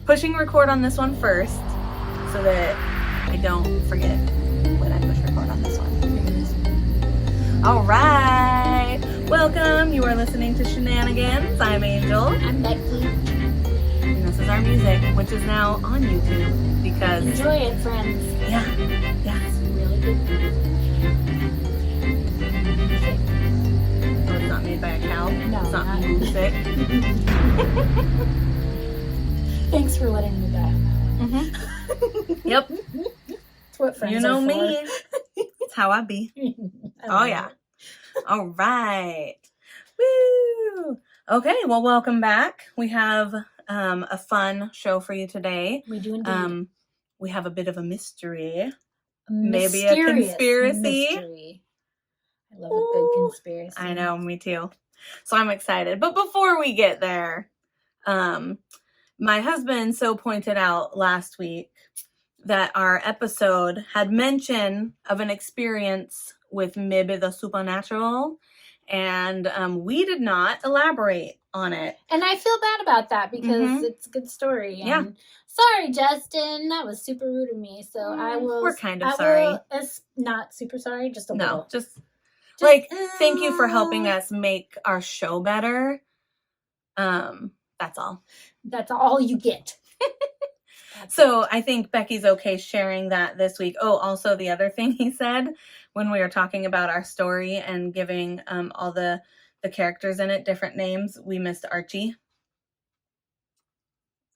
pushing record on this one first so that I don't forget when I push record on this one. All right. Welcome. You are listening to Shenanigans. I'm Angel. I'm Becky. And this is our music, which is now on YouTube because... Enjoy it, friends. Yeah. Yes. Really good music. Oh, it's not made by a cow? No, it's not not. music. Thanks for letting me back. Mm-hmm. Yep. That's what friends You know are for. me. That's how I be. Oh, yeah. It. All right. Woo. Okay, well, welcome back. We have a fun show for you today. We do indeed. We have a bit of a mystery. Maybe a conspiracy. Mystery. I love a good conspiracy. I know, me too. So I'm excited. But before we get there, my husband so pointed out last week that our episode had mention of an experience with maybe the supernatural, and we did not elaborate on it. And I feel bad about that because it's a good story. And Yeah. Sorry, Justin. That was super rude of me. So I will. We're kind of sorry. It's not super sorry, just a little. Just like, thank you for helping us make our show better. That's all. That's all you get. So I think Becky's okay sharing that this week. Oh, also the other thing he said when we were talking about our story and giving all the characters in it different names, we missed Archie.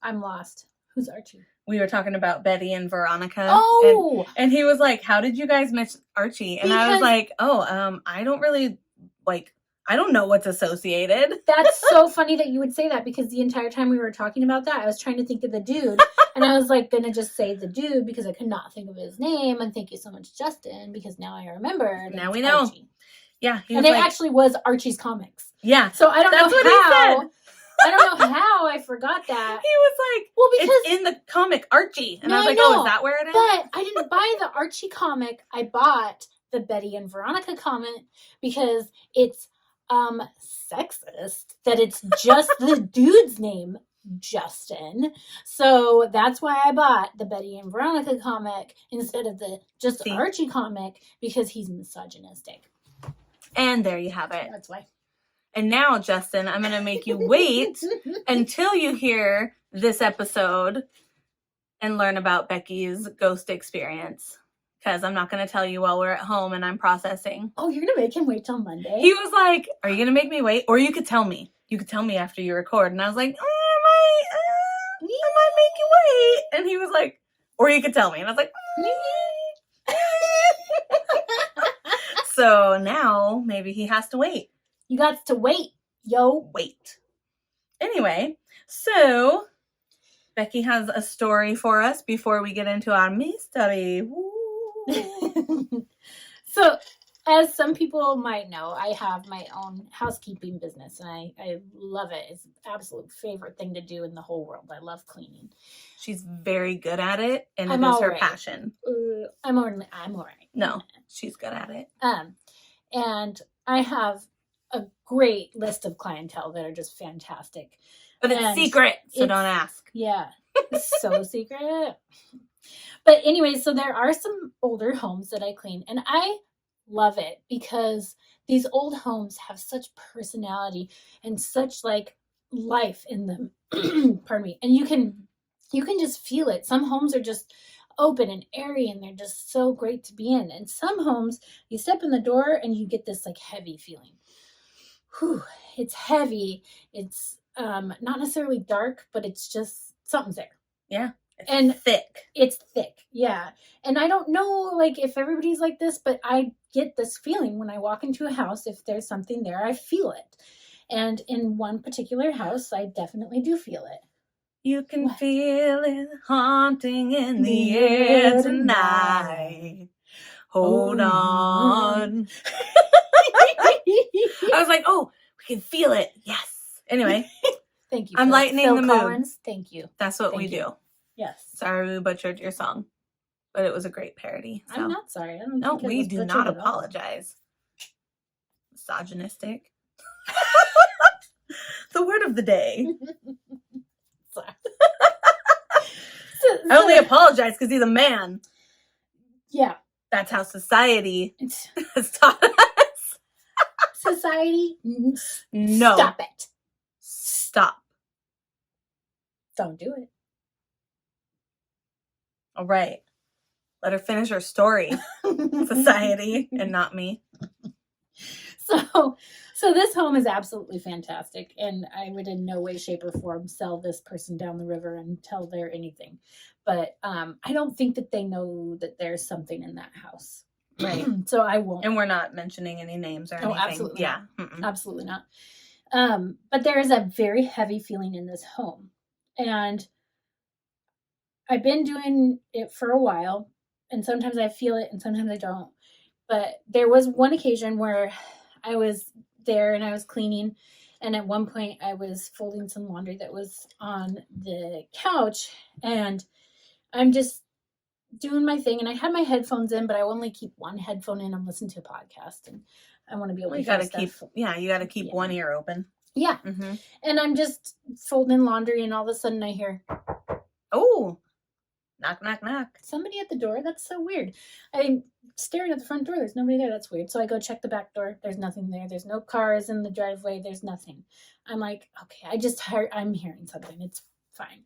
I'm lost. Who's Archie? We were talking about Betty and Veronica. Oh! And he was like, how did you guys miss Archie? And I was like, I don't really, I don't know what's associated. That's so funny that you would say that because the entire time we were talking about that, I was trying to think of the dude. And I was like, gonna just say the dude because I could not think of his name. And thank you so much, Justin, because now I remember. Now we know. Archie. Yeah. And it actually was Archie's comics. Yeah. So I don't That's know what how. he said. I don't know how I forgot that. He was like, well, because it's in the comic Archie. And No, I was like, I know, is that where it is? But I didn't buy the Archie comic. I bought the Betty and Veronica comic because it's sexist that it's just the dude's name, Justin. So that's why I bought the Betty and Veronica comic instead of the Archie comic because he's misogynistic. And there you have it. That's why. And now, Justin, I'm going to make you wait until you hear this episode and learn about Becky's ghost experience. Because I'm not going to tell you while we're at home and I'm processing. Oh, you're going to make him wait till Monday? He was like, are you going to make me wait? Or you could tell me. You could tell me after you record. And I was like, I might make you wait. And he was like, or you could tell me. And I was like, So now maybe he has to wait. You got to wait, yo. Wait. Anyway, so Becky has a story for us before we get into our mystery. So, as some people might know, I have my own housekeeping business, and I love it. It's an absolute favorite thing to do in the whole world. I love cleaning. She's very good at it, and I'm it is all her right. passion. I'm all right. No, she's good at it. And I have a great list of clientele that are just fantastic. But it's secret, so don't ask. Yeah, it's so secret. But anyway, so there are some older homes that I clean, and I love it because these old homes have such personality and such life in them. Pardon me. And you can just feel it. Some homes are just open and airy and they're just so great to be in. And some homes, you step in the door and you get this heavy feeling. Whew, it's heavy. It's not necessarily dark, but it's just something's there. Yeah. And thick. It's thick. Yeah. And I don't know if everybody's like this, but I get this feeling when I walk into a house, if there's something there, I feel it. And in one particular house, I definitely do feel it. You can feel it haunting in the air tonight. Hold on. I was like, oh, we can feel it. Yes. Anyway. Thank you. I'm lightening the mood. Collins. Thank you. That's what we do. Yes. Sorry we butchered your song. But it was a great parody. So. I'm not sorry. No, we do not apologize. Misogynistic. The word of the day. Sorry. I only apologize because he's a man. Yeah. That's how society It's has taught us. society. No. Stop it. Stop. Don't do it. All right. Let her finish her story. Society and not me. So this home is absolutely fantastic, and I would in no way, shape, or form sell this person down the river until they're anything. But I don't think that they know that there's something in that house. Right. So I won't. And we're not mentioning any names or anything. Absolutely Yeah. not. Absolutely not. But there is a very heavy feeling in this home. And I've been doing it for a while, and sometimes I feel it and sometimes I don't. But there was one occasion where I was there and I was cleaning, and at one point I was folding some laundry that was on the couch, and I'm just doing my thing, and I had my headphones in, but I only keep one headphone in. I'm listening to a podcast, and I want to be able to hear stuff. You gotta keep one ear open. Yeah. Mm-hmm. And I'm just folding laundry, and all of a sudden I hear, oh, knock, knock, knock. Somebody at the door? That's so weird. I'm staring at the front door. There's nobody there. That's weird. So I go check the back door. There's nothing there. There's no cars in the driveway. There's nothing. I'm like, okay, I'm hearing something. It's fine.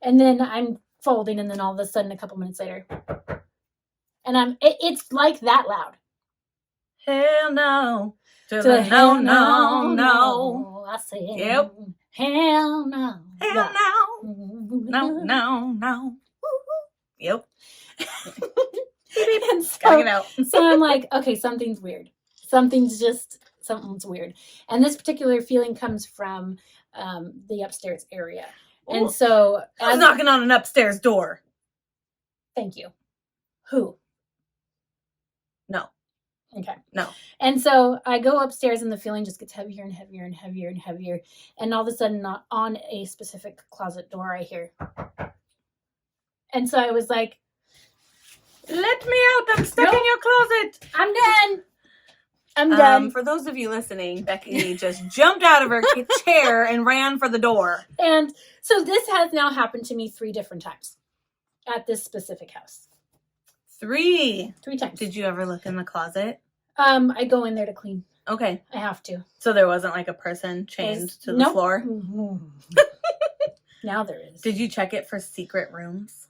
And then I'm folding, and then all of a sudden, a couple minutes later, and it's like that loud. Hell no. No. I said, yep. Hell no. Hell no. No. Yep. And Gotta get out. So I'm like, okay, something's weird. Something's weird. And this particular feeling comes from the upstairs area. Ooh. And so I was knocking on an upstairs door. Thank you. Who? No. Okay. No. And so I go upstairs, and the feeling just gets heavier and heavier and heavier and heavier. And all of a sudden, not on a specific closet door, I hear. And so I was like, let me out. I'm stuck in your closet. I'm done. For those of you listening, Becky just jumped out of her chair and ran for the door. And so this has now happened to me 3 different times at this specific house. 3 times. Did you ever look in the closet? I go in there to clean. Okay. I have to. So there wasn't like a person chained to the floor? Now there is. Did you check it for secret rooms?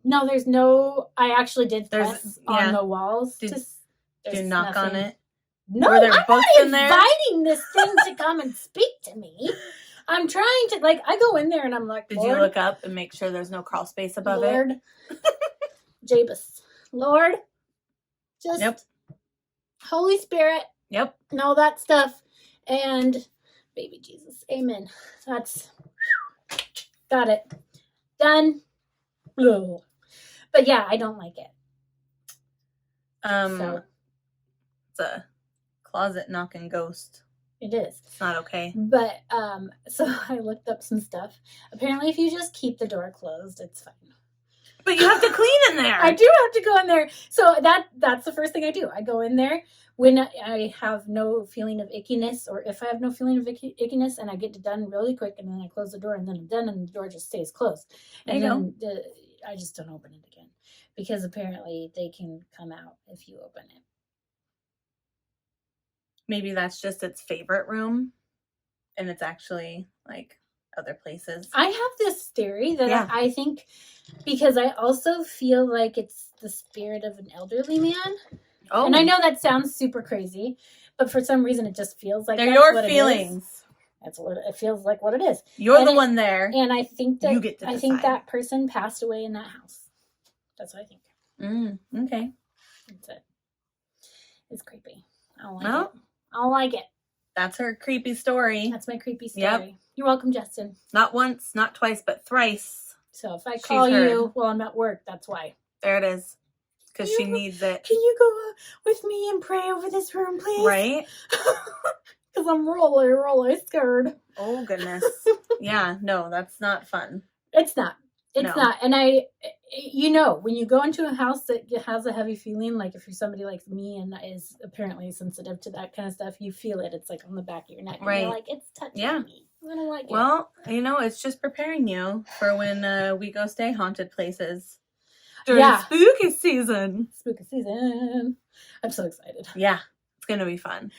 No, there's no. I actually did press on the walls. Did you knock on it? No, Were there I'm books not in there? inviting this thing to come and speak to me. I'm trying to, I go in there and I'm like, did you look up and make sure there's no crawl space above it? Jabus. Lord, just Holy Spirit. Yep. And all that stuff. And baby Jesus. Amen. That's, got it. Done. Ugh. But yeah, I don't like it. It's a closet knocking ghost. It is. It's not okay. But so I looked up some stuff. Apparently, if you just keep the door closed, it's fine. But you have to clean in there. I do have to go in there. So that's the first thing I do. I go in there when I have no feeling of ickiness, or if I have no feeling of ickiness, and I get it done really quick, and then I close the door, and then I'm done, and the door just stays closed. And then I just don't open it again, because apparently they can come out if you open it. Maybe that's just its favorite room, and it's actually like other places. I have this theory that I think, because I also feel like it's the spirit of an elderly man. Oh. And I know that sounds super crazy, but for some reason it just feels like they're your feelings. That's what it feels like. What it is. You're the one there, and I think that you get to decide. I think that person passed away in that house. That's what I think. Okay. That's it. It's creepy. I don't like it. I don't like it. That's her creepy story. That's my creepy story. Yep. You're welcome, Justin. Not once, not twice, but thrice. So if I call you while I'm at work, that's why. There it is. Because she needs it. Can you go with me and pray over this room, please? Right? Because I'm really scared. Oh, goodness. Yeah, no, that's not fun. It's not. It's not. And when you go into a house that has a heavy feeling, like if you're somebody like me and is apparently sensitive to that kind of stuff, you feel it. It's like on the back of your neck. Right. And you're like, it's touching me. I don't like it. Well, it's just preparing you for when we go stay haunted places during spooky season. Spooky season. I'm so excited. Yeah, it's going to be fun.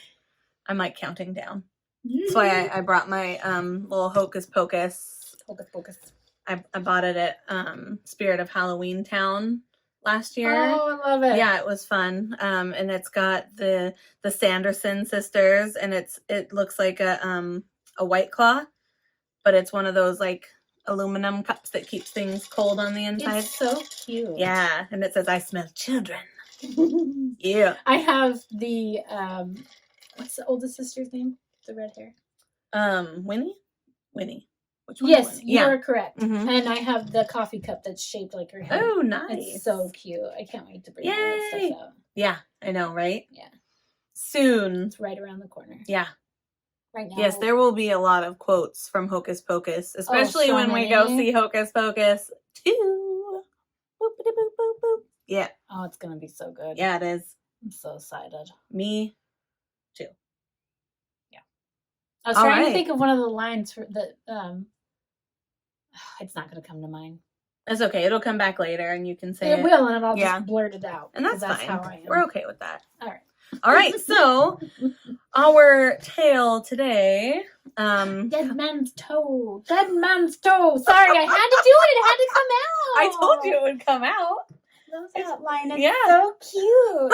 I'm like counting down. That's why I brought my little Hocus Pocus. Hocus Pocus. I bought it at Spirit of Halloween Town last year. Oh, I love it. Yeah, it was fun. And it's got the Sanderson sisters, and it looks like a White Claw, but it's one of those like aluminum cups that keeps things cold on the inside. It's so cute. Yeah, and it says, "I smell children." Yeah. I have the what's the oldest sister's name? The red hair. Winnie. Which one? Yes, Winnie? you are correct. Mm-hmm. And I have the coffee cup that's shaped like her head. Oh, nice! It's so cute. I can't wait to bring all that stuff out. Yeah, I know, right? Yeah. Soon. It's right around the corner. Yeah. Right now. Yes, there will be a lot of quotes from Hocus Pocus, especially when we go see Hocus Pocus 2. Boop, boop, boop, boop, boop. Yeah. Oh, it's gonna be so good. Yeah, it is. I'm so excited. Me too. Yeah. I was trying to think of one of the lines for the it's not gonna come to mind. It's okay. It'll come back later and you can say it. It will, and I'll just blurt it out. And that's fine. How I am. We're okay with that. All right. All right, so our tale today. Dead man's toe. Dead man's toe. Sorry, I had to do it. It had to come out. I told you it would come out. Love that line. It's so cute.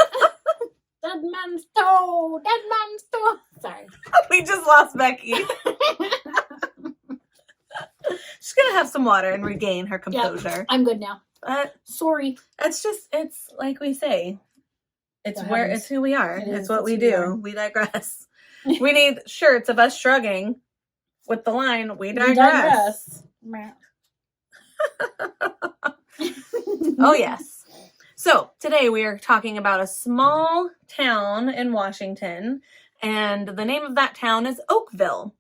Dead man's toe. Dead man's toe. Sorry. We just lost Becky. She's gonna have some water and regain her composure. Yep, I'm good now. Sorry. It's like we say. It's who we are. It's what we do. We digress. We need shirts of us shrugging with the line, "We digress." Oh, yes. So today we are talking about a small town in Washington, and the name of that town is Oakville.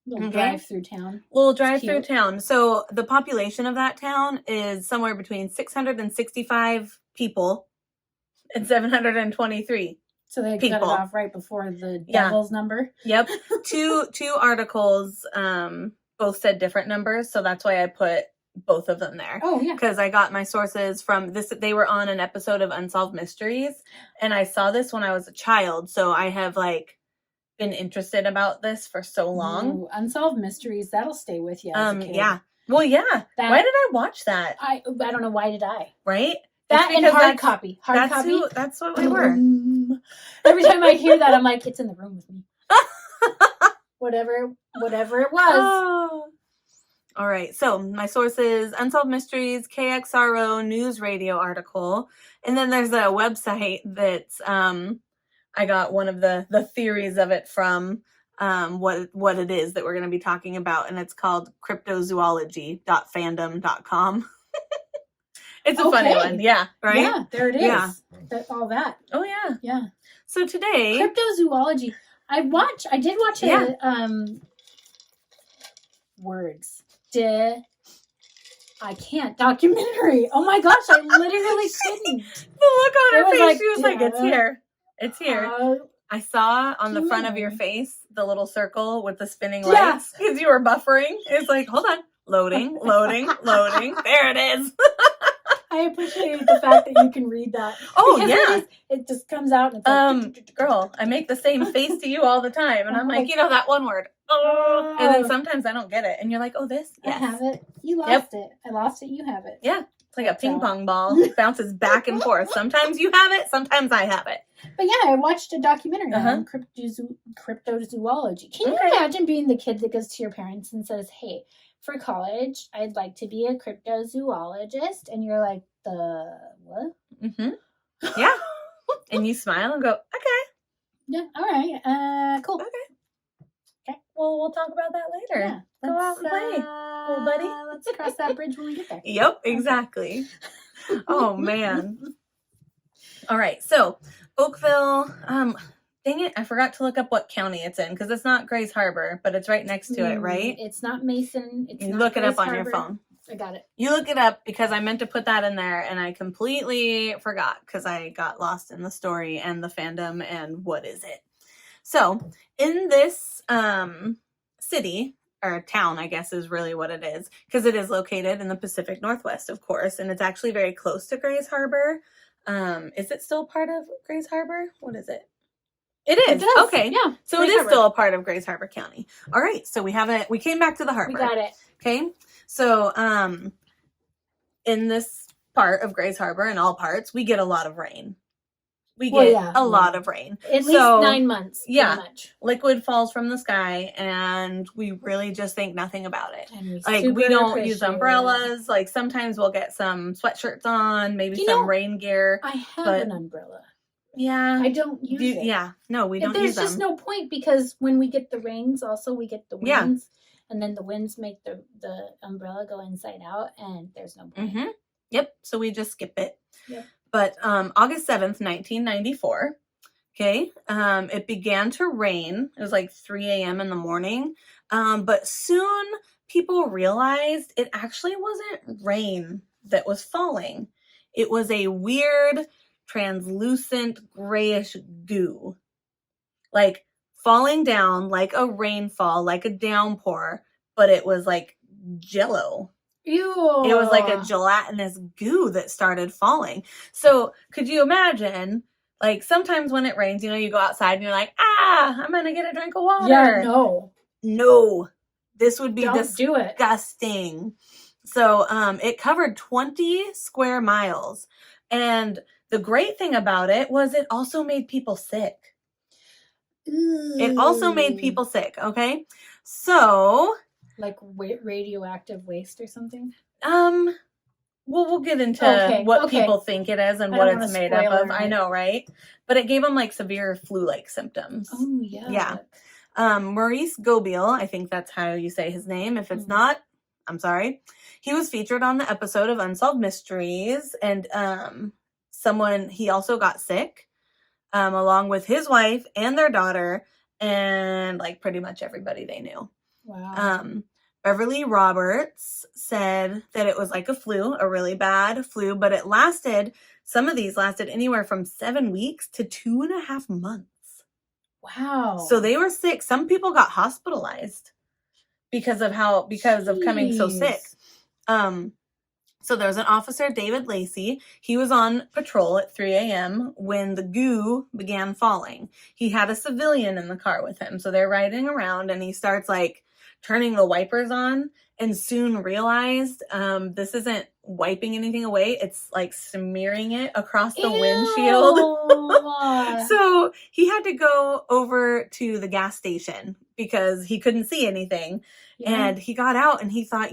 Little drive-through town. Little drive-through town. So the population of that town is somewhere between 665 people and 723. So they cut it off right before the devil's number. Yep. Two articles both said different numbers, so that's why I put both of them there. Oh, yeah. Because I got my sources from this. They were on an episode of Unsolved Mysteries, and I saw this when I was a child, so I have been interested about this for so long. Ooh, Unsolved Mysteries, that'll stay with you as a kid. Yeah. Well, yeah. Why did I watch that? I don't know. Why did I? Right? That and hard copy. Hard copy. That's what we were. Every time I hear that, I'm like, it's in the room with me. Whatever it was. Oh. All right. So my sources: Unsolved Mysteries, KXRO News Radio article, and then there's a website that's I got one of the theories of it from what it is that we're going to be talking about, and it's called cryptozoology.fandom.com. It's a funny one. Yeah, right? Yeah, there it is. Yeah. All that. Oh, yeah. Yeah. So today... Cryptozoology. I did watch a... Words. I can't. Documentary. Oh my gosh, I literally couldn't. The look on her face, she was like, it's here. It's here. I saw on the front of your face the little circle with the spinning lights because you were buffering. It's like, hold on. Loading. There it is. I appreciate the fact that you can read that. Oh, because it just comes out. And it's like, girl, I make the same face to you all the time. And I'm like, that one word. Oh. And then sometimes I don't get it. And you're like, oh, this? Yes. I have it. You lost it. I lost it. You have it. Yeah. It's like a ping pong ball. It bounces back and forth. Sometimes you have it. Sometimes I have it. But yeah, I watched a documentary on cryptozoology. Can you imagine being the kid that goes to your parents and says, hey, for college, I'd like to be a cryptozoologist? And you're like, the what? Mm-hmm. Yeah. And you smile and go, okay. Yeah, all right. Cool. Okay. Well, we'll talk about that later. Yeah, go out and play, little buddy. Let's cross that bridge when we get there. Yep, exactly. Oh, man. All right, so Oakville, dang it, I forgot to look up what county it's in because it's not Grays Harbor, but it's right next to it, right? It's not Mason. You look it up on your phone. I got it. You look it up because I meant to put that in there and I completely forgot because I got lost in the story and the fandom and what is it. So in this city, or town, I guess is really what it is, because it is located in the Pacific Northwest, of course, and it's actually very close to Grays Harbor. Is it still part of Grays Harbor? What is it? It is. It does. Okay. Yeah. So Grays it is Harbor. still a part of Grays Harbor County. All right. So we came back to the harbor. We got it. Okay. So in this part of Grays Harbor, and all parts, we get a lot of rain. We get a lot of rain. At least 9 months. Yeah. Much. Liquid falls from the sky, and we really just think nothing about it. And we don't use umbrellas. Like sometimes we'll get some sweatshirts on, maybe some rain gear. I have an umbrella. Yeah. I don't use it. Yeah. No, we don't There's use them. just no point, because when we get the rains, also we get the winds. And then the winds make the umbrella go inside out, and there's no point. Mm-hmm. Yep. So we just skip it. Yep. But August 7th, 1994, okay, it began to rain. It was like 3 a.m. in the morning. But soon people realized it actually wasn't rain that was falling. It was a weird, translucent, grayish goo. Like falling down like a rainfall, like a downpour, but it was like jello. Ew. It was like a gelatinous goo that started falling. So could you imagine, like sometimes when it rains, you go outside and you're like, I'm going to get a drink of water. Yeah, No. This would be do it. disgusting. So it covered 20 square miles. And the great thing about it was it also made people sick. Ooh. It also made people sick, okay? So... like radioactive waste or something? Well, we'll get into what people think it is and what it's made up of. I know, right? But it gave them like severe flu-like symptoms. Oh, yeah. Yeah. Maurice Gobiel, I think that's how you say his name. If it's not, I'm sorry. He was featured on the episode of Unsolved Mysteries, and he also got sick, along with his wife and their daughter, and like pretty much everybody they knew. Wow. Beverly Roberts said that it was like a flu, a really bad flu, but some of these lasted anywhere from 7 weeks to 2.5 months. Wow. So they were sick. Some people got hospitalized because of coming so sick. So there was an officer, David Lacey. He was on patrol at 3 a.m. when the goo began falling. He had a civilian in the car with him. So they're riding around, and he starts like turning the wipers on, and soon realized this isn't wiping anything away. It's like smearing it across the windshield. So he had to go over to the gas station because he couldn't see anything. Yeah. And he got out and he thought,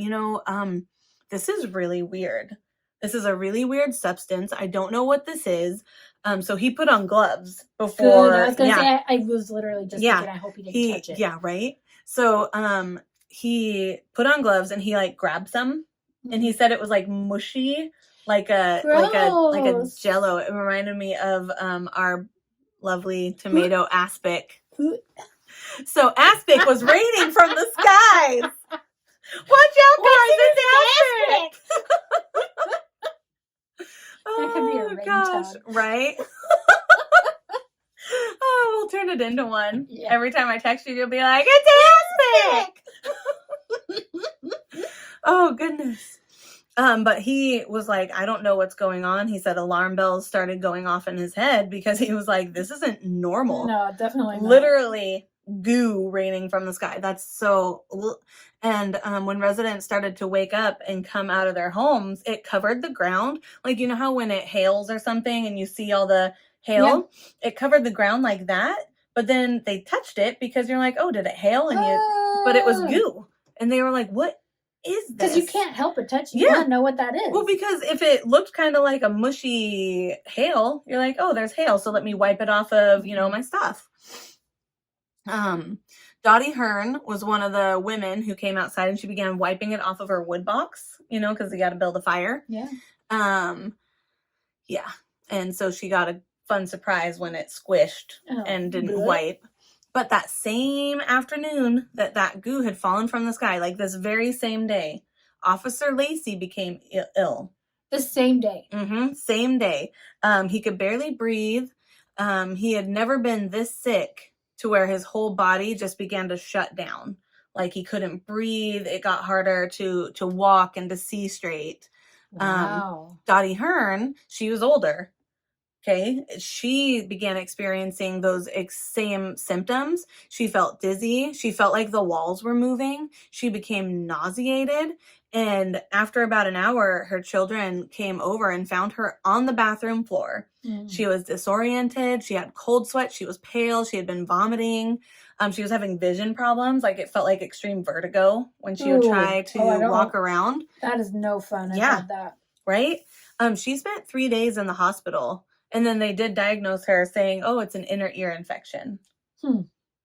this is really weird. This is a really weird substance. I don't know what this is. So he put on gloves before. Good. I was going to say, I was literally just thinking, I hope he didn't touch it. Yeah, right? So he put on gloves and he like grabbed some, and he said it was like mushy, like a jello. It reminded me of our lovely tomato aspic. So aspic was raining from the skies. Watch out, guys! It's aspic. That could be a ringtone, right? Oh, we'll turn it into one. Yeah. Every time I text you, you'll be like, "It's aspic." Oh goodness. But he was like, I don't know what's going on. He said alarm bells started going off in his head because he was like, this isn't normal. No, definitely not. Literally goo raining from the sky. That's so... And when residents started to wake up and come out of their homes, it covered the ground. Like, you know how when it hails or something and you see all the hail? Yeah. It covered the ground like that. But then they touched it because you're like, oh, did it hail? But it was goo. And they were like, what is this? Because you can't help but touch it. You don't know what that is. Well, because if it looked kind of like a mushy hail, you're like, oh, there's hail. So let me wipe it off of, my stuff. Dottie Hearn was one of the women who came outside, and she began wiping it off of her wood box, because they got to build a fire. Yeah. Yeah. And so she got a fun surprise when it squished and didn't wipe. But that same afternoon that goo had fallen from the sky, like this very same day, Officer Lacey became ill. The same day? Mm-hmm. Same day. He could barely breathe. He had never been this sick to where his whole body just began to shut down. Like he couldn't breathe. It got harder to walk and to see straight. Wow. Dottie Hearn, she was older. Okay. She began experiencing those same symptoms. She felt dizzy. She felt like the walls were moving. She became nauseated. And after about an hour, her children came over and found her on the bathroom floor. She was disoriented. She had cold sweat. She was pale. She had been vomiting. She was having vision problems. Like it felt like extreme vertigo when she would try to walk around. That is no fun. Yeah. I had that. Right? She spent 3 days in the hospital. And then they did diagnose her saying, oh, it's an inner ear infection.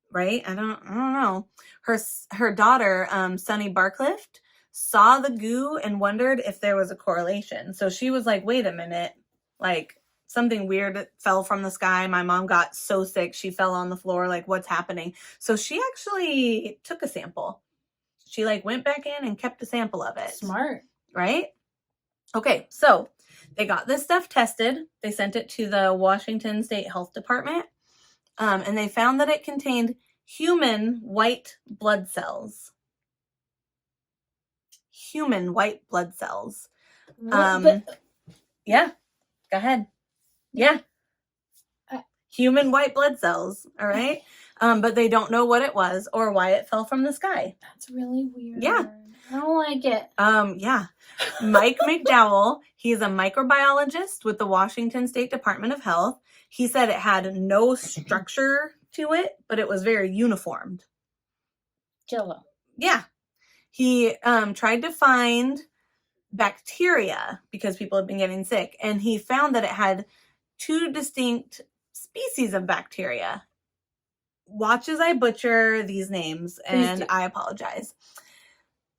Right? I don't know. Her daughter, Sunny Barclift, saw the goo and wondered if there was a correlation. So she was like, wait a minute. Like something weird fell from the sky. My mom got so sick. She fell on the floor. Like what's happening? So she actually took a sample. She like went back in and kept a sample of it. Smart. Right? Okay. So they got this stuff tested. They sent it to the Washington State Health Department. And they found that it contained human white blood cells. Human white blood cells. Yeah. Go ahead. Yeah. Human white blood cells. All right. But they don't know what it was or why it fell from the sky. That's really weird. Yeah. I don't like it. Yeah. Mike McDowell, he's a microbiologist with the Washington State Department of Health. He said it had no structure to it, but it was very uniformed. Jello. Yeah. He tried to find bacteria because people had been getting sick, and he found that it had 2 distinct species of bacteria. Watch as I butcher these names, and I apologize.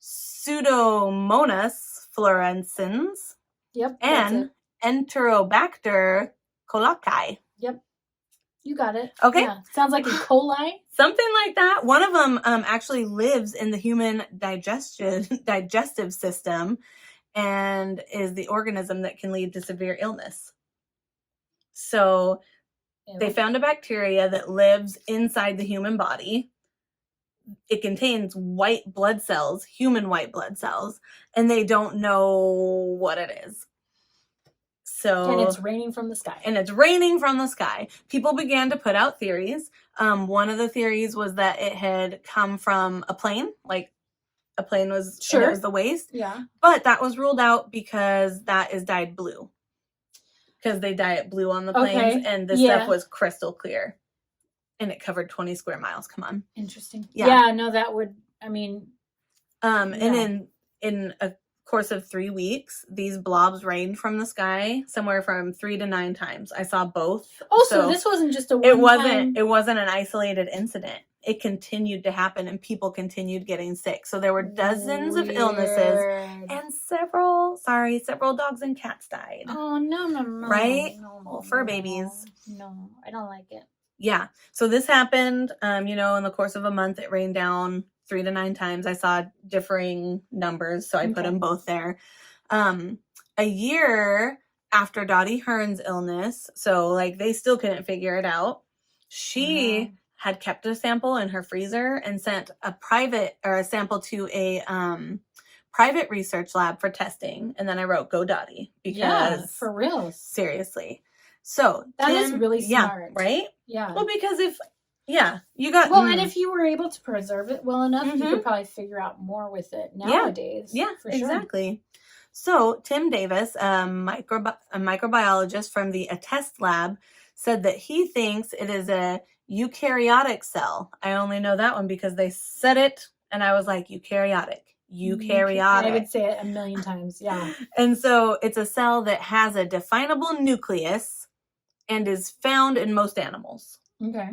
Pseudomonas fluorescens. Yep. And Enterobacter coli. Yep. You got it. Okay. Yeah. Sounds like E. coli. Something like that. One of them actually lives in the human digestive system and is the organism that can lead to severe illness. So they found a bacteria that lives inside the human body. It contains white blood cells, human white blood cells, and they don't know what it is. So, and it's raining from the sky. People began to put out theories. One of the theories was that it had come from a plane, like a plane was, and it was the waste. Yeah. But that was ruled out because that is dyed blue. Because they dye it blue on the planes, and this stuff was crystal clear. And it covered 20 square miles. Come on. Interesting. Yeah, no, that would, I mean. And in a course of 3 weeks, these blobs rained from the sky somewhere from 3 to 9 times. I saw both. Oh, so this wasn't just a one-time. It wasn't an isolated incident. It continued to happen, and people continued getting sick. So there were dozens of illnesses, and several dogs and cats died. Oh, no. Right? No, fur babies. No, I don't like it. Yeah. So this happened, in the course of a month. It rained down 3 to 9 times. I saw differing numbers, so I put them both there. A year after Dottie Hearn's illness, so like they still couldn't figure it out. She had kept a sample in her freezer and sent a sample to a private research lab for testing. And then I wrote "Go Dottie" because for real, seriously. So that is really smart, right? Yeah. Well, because you got and if you were able to preserve it well enough, you could probably figure out more with it nowadays. Yeah, for sure. Exactly. So Tim Davis, a microbiologist from the Attest lab, said that he thinks it is a eukaryotic cell. I only know that one because they said it, and I was like, eukaryotic. I would say it a million times. Yeah. And so it's a cell that has a definable nucleus and is found in most animals. Okay.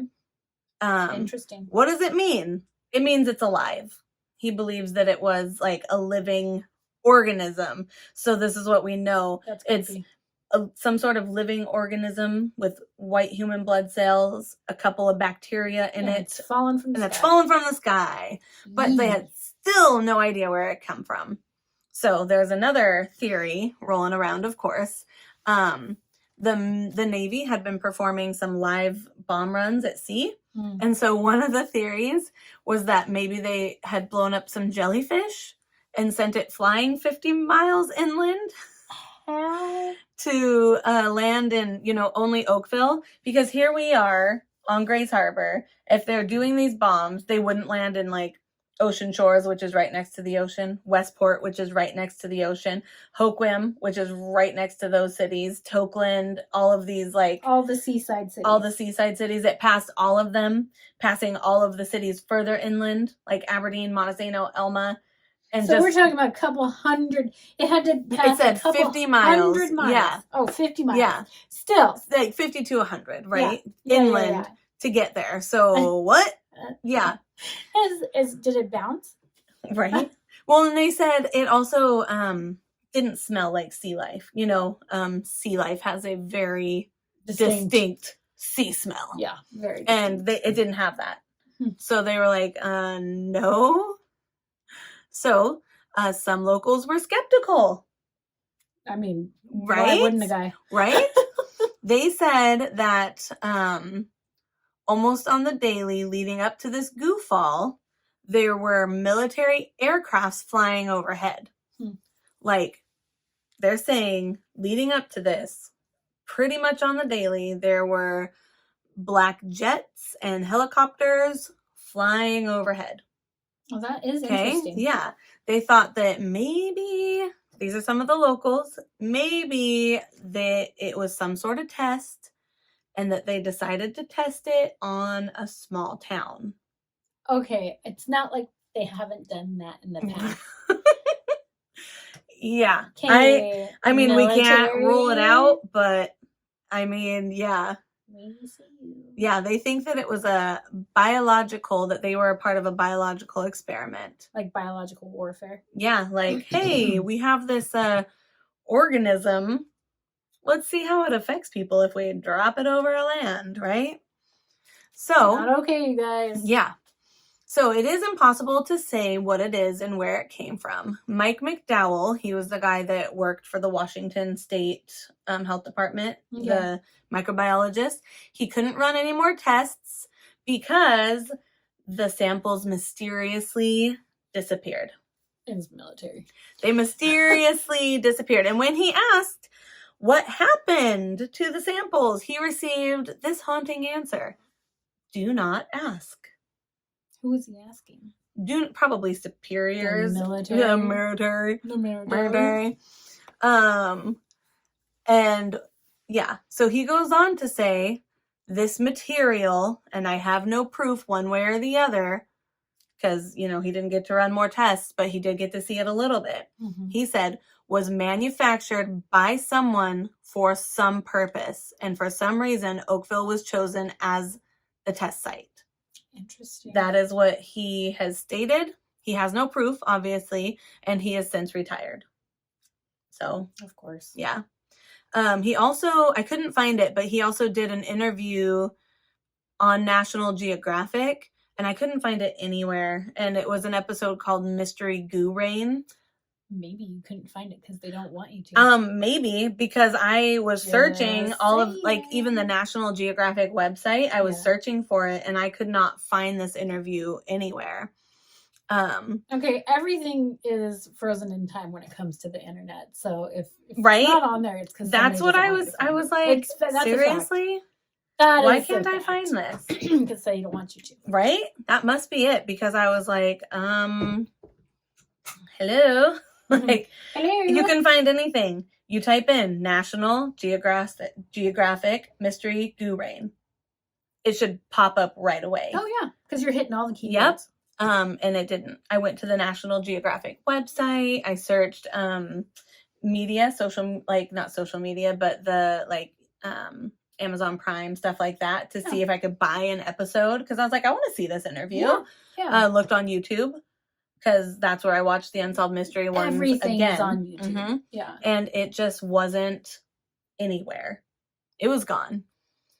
Interesting. What does it mean? It means it's alive. He believes that it was like a living organism. So this is what we know. That's creepy. It's some sort of living organism with white human blood cells, a couple of bacteria in it. It's fallen from the sky. But they had still no idea where it come from. So there's another theory rolling around, of course, the Navy had been performing some live bomb runs at sea. Mm. And so one of the theories was that maybe they had blown up some jellyfish and sent it flying 50 miles inland to land in, only Oakville. Because here we are on Grace Harbor. If they're doing these bombs, they wouldn't land in like Ocean Shores, which is right next to the ocean, Westport, which is right next to the ocean, Hoquiam, which is right next to those cities, Tokeland, all of these all the seaside cities. It passed all of them, passing all of the cities further inland, like Aberdeen, Montesano, Elma. And so we're talking about a couple hundred. It had to pass. It said a couple 50 miles. 100 miles. Yeah. Oh, 50 miles. Yeah. Still. Like 50 to 100, right? Yeah. Inland to get there. So what? Yeah. Did it bounce? Right. Well, and they said it also didn't smell like sea life. Sea life has a very distinct sea smell. Yeah, very distinct. And it didn't have that. So they were like, no. So some locals were skeptical. I mean, right? Why wouldn't a guy? Right? They said that almost on the daily leading up to this goofball, there were military aircrafts flying overhead. Like, they're saying, leading up to this, pretty much on the daily, there were black jets and helicopters flying overhead. Well, that is interesting. Yeah. They thought that maybe, these are some of the locals, maybe that it was some sort of test and that they decided to test it on a small town. Okay. It's not like they haven't done that in the past. Yeah. Okay, I mean, military. We can't rule it out, but I mean, yeah. Yeah, they think that it was that they were a part of a biological experiment. Like biological warfare? Yeah, like, hey, we have this organism. Let's see how it affects people if we drop it over land, right? So. Not okay, you guys. Yeah. So it is impossible to say what it is and where it came from. Mike McDowell, he was the guy that worked for the Washington State Health Department, the microbiologist. He couldn't run any more tests because the samples mysteriously disappeared. It was military. They mysteriously disappeared. And when he asked what happened to the samples, he received this haunting answer. Do not ask. Who was he asking? Probably superiors. The military. The military. And yeah, so he goes on to say, this material, and I have no proof one way or the other, because, he didn't get to run more tests, but he did get to see it a little bit. Mm-hmm. He said, was manufactured by someone for some purpose. And for some reason, Oakville was chosen as the test site. Interesting. That is what he has stated. He has no proof, obviously, and he has since retired. So, of course. Yeah. He also, I couldn't find it, but he also did an interview on National Geographic, and I couldn't find it anywhere. And it was an episode called Mystery Goo Rain. Maybe you couldn't find it because they don't want you to. Maybe because I was searching all of, like, even the National Geographic website. I was searching for it, and I could not find this interview anywhere. Okay, everything is frozen in time when it comes to the internet. So if right? it's not on there, it's because that's what I was like, seriously? Why can't I find this? Because they don't want you to. Right? That must be it, because I was like, hello? Like, hello. You can find anything. You type in National Geographic Mystery Goo Rain. It should pop up right away. Oh yeah, because you're hitting all the keywords. Yep. And it didn't. I went to the National Geographic website. I searched media, not social media, but the Amazon Prime, stuff like that, to see if I could buy an episode, because I was like, I want to see this interview. Yeah. Looked on YouTube, because that's where I watched the Unsolved Mystery ones. Everything again. is on YouTube. Mm-hmm. Yeah. And it just wasn't anywhere. It was gone.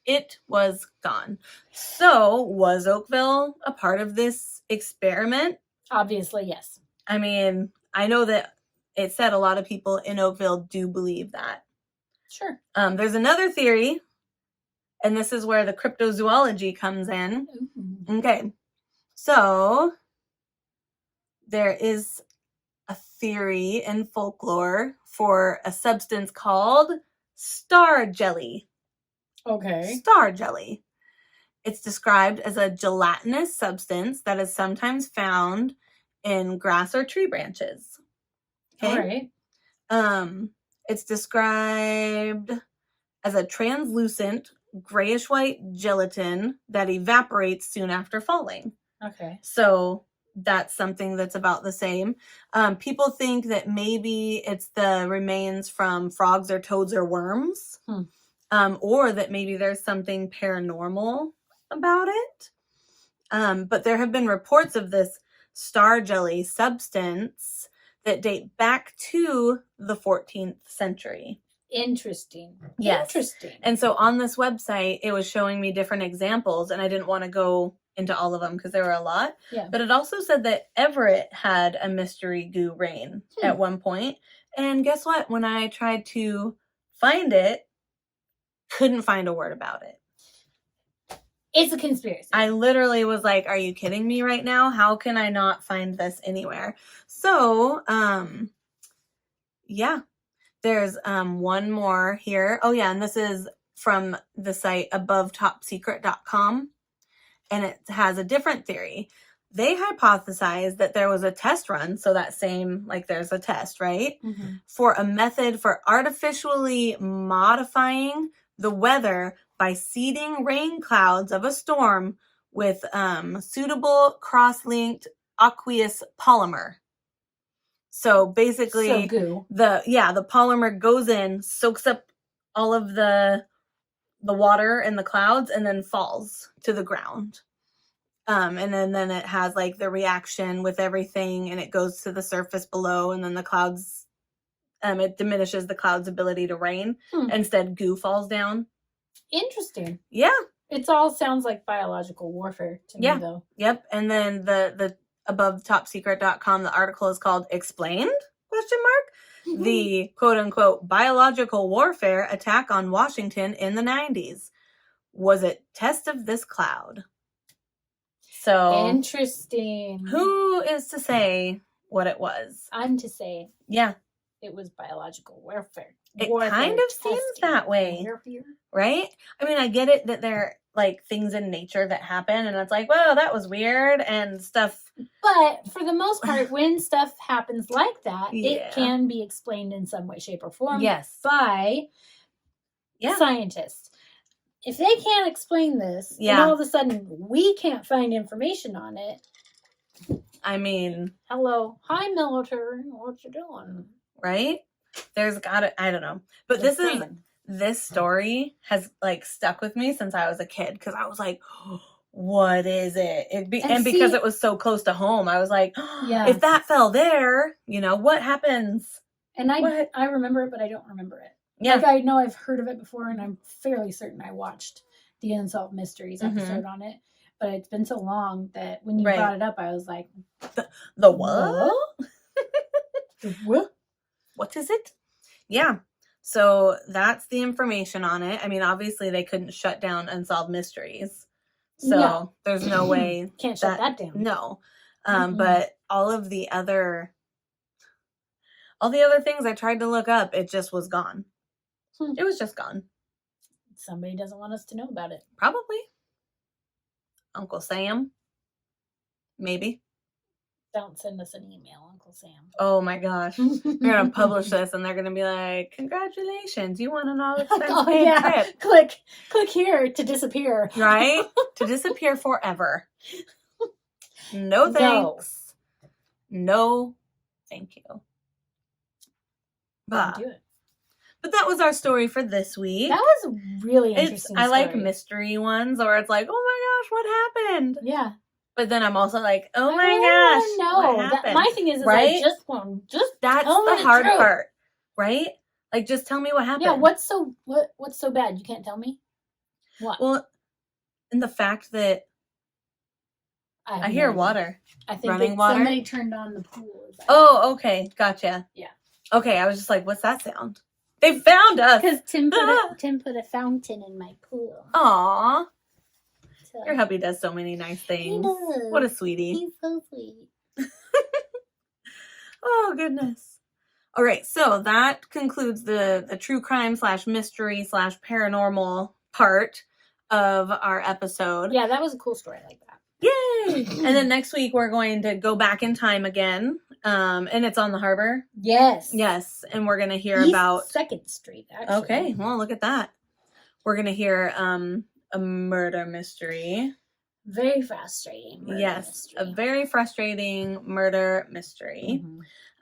It was gone. So, was Oakville a part of this experiment? Obviously, yes. I mean, I know that it said a lot of people in Oakville do believe that. Sure. There's another theory, and this is where the cryptozoology comes in. Ooh. Okay, so there is a theory in folklore for a substance called star jelly. Okay. Star jelly. It's described as a gelatinous substance that is sometimes found in grass or tree branches. Okay. All right. It's described as a translucent grayish white gelatin that evaporates soon after falling. Okay. So that's something that's about the same. People think that maybe it's the remains from frogs or toads or worms, or that maybe there's something paranormal about it. But there have been reports of this star jelly substance that date back to the 14th century. Interesting. Yes. Interesting. And so on this website, it was showing me different examples, and I didn't want to go into all of them because there were a lot. Yeah. But it also said that Everett had a mystery goo rain at one point. And guess what? When I tried to find it, couldn't find a word about it. It's a conspiracy. I literally was like, are you kidding me right now? How can I not find this anywhere? So, yeah. There's one more here. Oh, yeah, and this is from the site abovetopsecret.com, and it has a different theory. They hypothesized that there was a test run, so that same, like there's a test, right? For a method for artificially modifying the weather by seeding rain clouds of a storm with suitable cross-linked aqueous polymer. So basically, goo. the polymer goes in, soaks up all of the water in the clouds, and then falls to the ground. And then it has like the reaction with everything, and it goes to the surface below, and then the clouds, it diminishes the cloud's ability to rain. Instead, goo falls down. Interesting. Yeah. It all sounds like biological warfare to me, though. Yep. And then the abovetopsecret.com, the article is called Explained? ? The quote-unquote biological warfare attack on Washington in the 90s. Was it test of this cloud? So interesting. Who is to say what it was? I'm to say. Yeah. It was biological warfare. It kind of seems that way. Warfare. Right? I mean, I get it that they're like things in nature that happen, and it's like, whoa, that was weird and stuff. But for the most part, when stuff happens like that, it can be explained in some way, shape, or form by scientists. If they can't explain this, and all of a sudden we can't find information on it. I mean, hello. Hi, military. What you doing? Right? There's gotta, I don't know. But this story has like stuck with me since I was a kid, because I was like, oh, what is it? Because it was so close to home, I was like, if that fell there, what happens? And I remember it, but I don't remember it. Yeah. Like, I know I've heard of it before, and I'm fairly certain I watched the Unsolved Mysteries episode on it. But it's been so long that when you brought it up, I was like, the what? The what? What is it? Yeah. So that's the information on it. I mean, obviously they couldn't shut down Unsolved Mysteries. So there's no way. Can't shut that down. No. But all the other things I tried to look up, it just was gone. It was just gone. Somebody doesn't want us to know about it. Probably. Uncle Sam. Maybe. Don't send us an email, Uncle Sam. Oh my gosh. They're going to publish this, and they're going to be like, congratulations, you won an all-expense trip. Click here to disappear. Right? To disappear forever. No thanks. No thank you. Don't do it. But that was our story for this week. That was really interesting. I like mystery ones, or it's like, oh my gosh, what happened? Yeah. But then I'm also like, oh my gosh, no. What happened? My thing is right? That's the hard part, right? Like, just tell me what happened. Yeah. What's so bad? You can't tell me. What? Well, and the fact that I hear water. I think running water. Somebody turned on the pool. Oh, okay, gotcha. Yeah. Okay, I was just like, what's that sound? They found us. Because Tim put a fountain in my pool. Aw. So, Your hubby does so many nice things. does. What a sweetie. he's so sweet. Oh, goodness. All right. So that concludes the true crime / mystery / paranormal part of our episode. Yeah, that was a cool story like that. Yay! And then next week we're going to go back in time again. And it's on the harbor. Yes. Yes. And we're going to hear East about 2nd Street, actually. Okay. Well, look at that. We're going to hear a murder mystery. Very frustrating. Yes. A very frustrating murder mystery.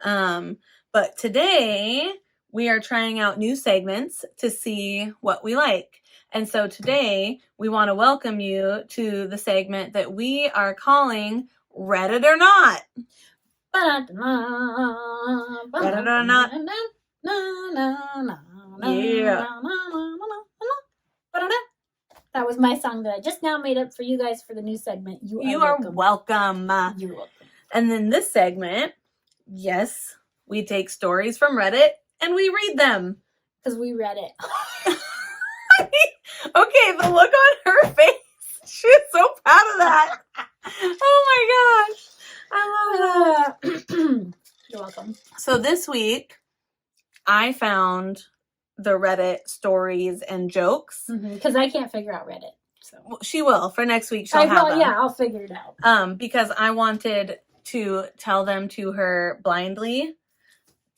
Mm-hmm. But today we are trying out new segments to see what we like. And so today we want to welcome you to the segment that we are calling Read It or Not. Read It or Not. Yeah. That was my song that I just now made up for you guys for the new segment. You are welcome. You're welcome. And then this segment, yes, we take stories from Reddit and we read them. Because we read it. Okay, the look on her face. She's so proud of that. Oh my gosh. I love that. You're welcome. So this week, I found the Reddit stories and jokes. Because I can't figure out Reddit. So She will. For next week, she'll have them. Yeah, I'll figure it out. Because I wanted to tell them to her blindly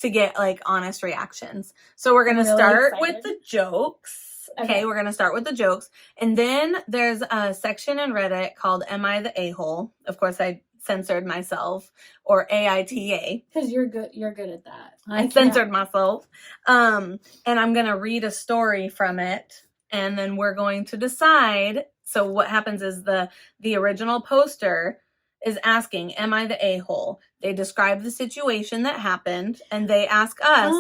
to get like honest reactions. So we're going to start with the jokes. Okay, we're going to start with the jokes. And then there's a section in Reddit called Am I the A-hole? Of course, I censored myself, or AITA. Because you're good at that. I censored myself. And I'm going to read a story from it. And then we're going to decide. So what happens is the original poster is asking, am I the a-hole? They describe the situation that happened, and they ask us,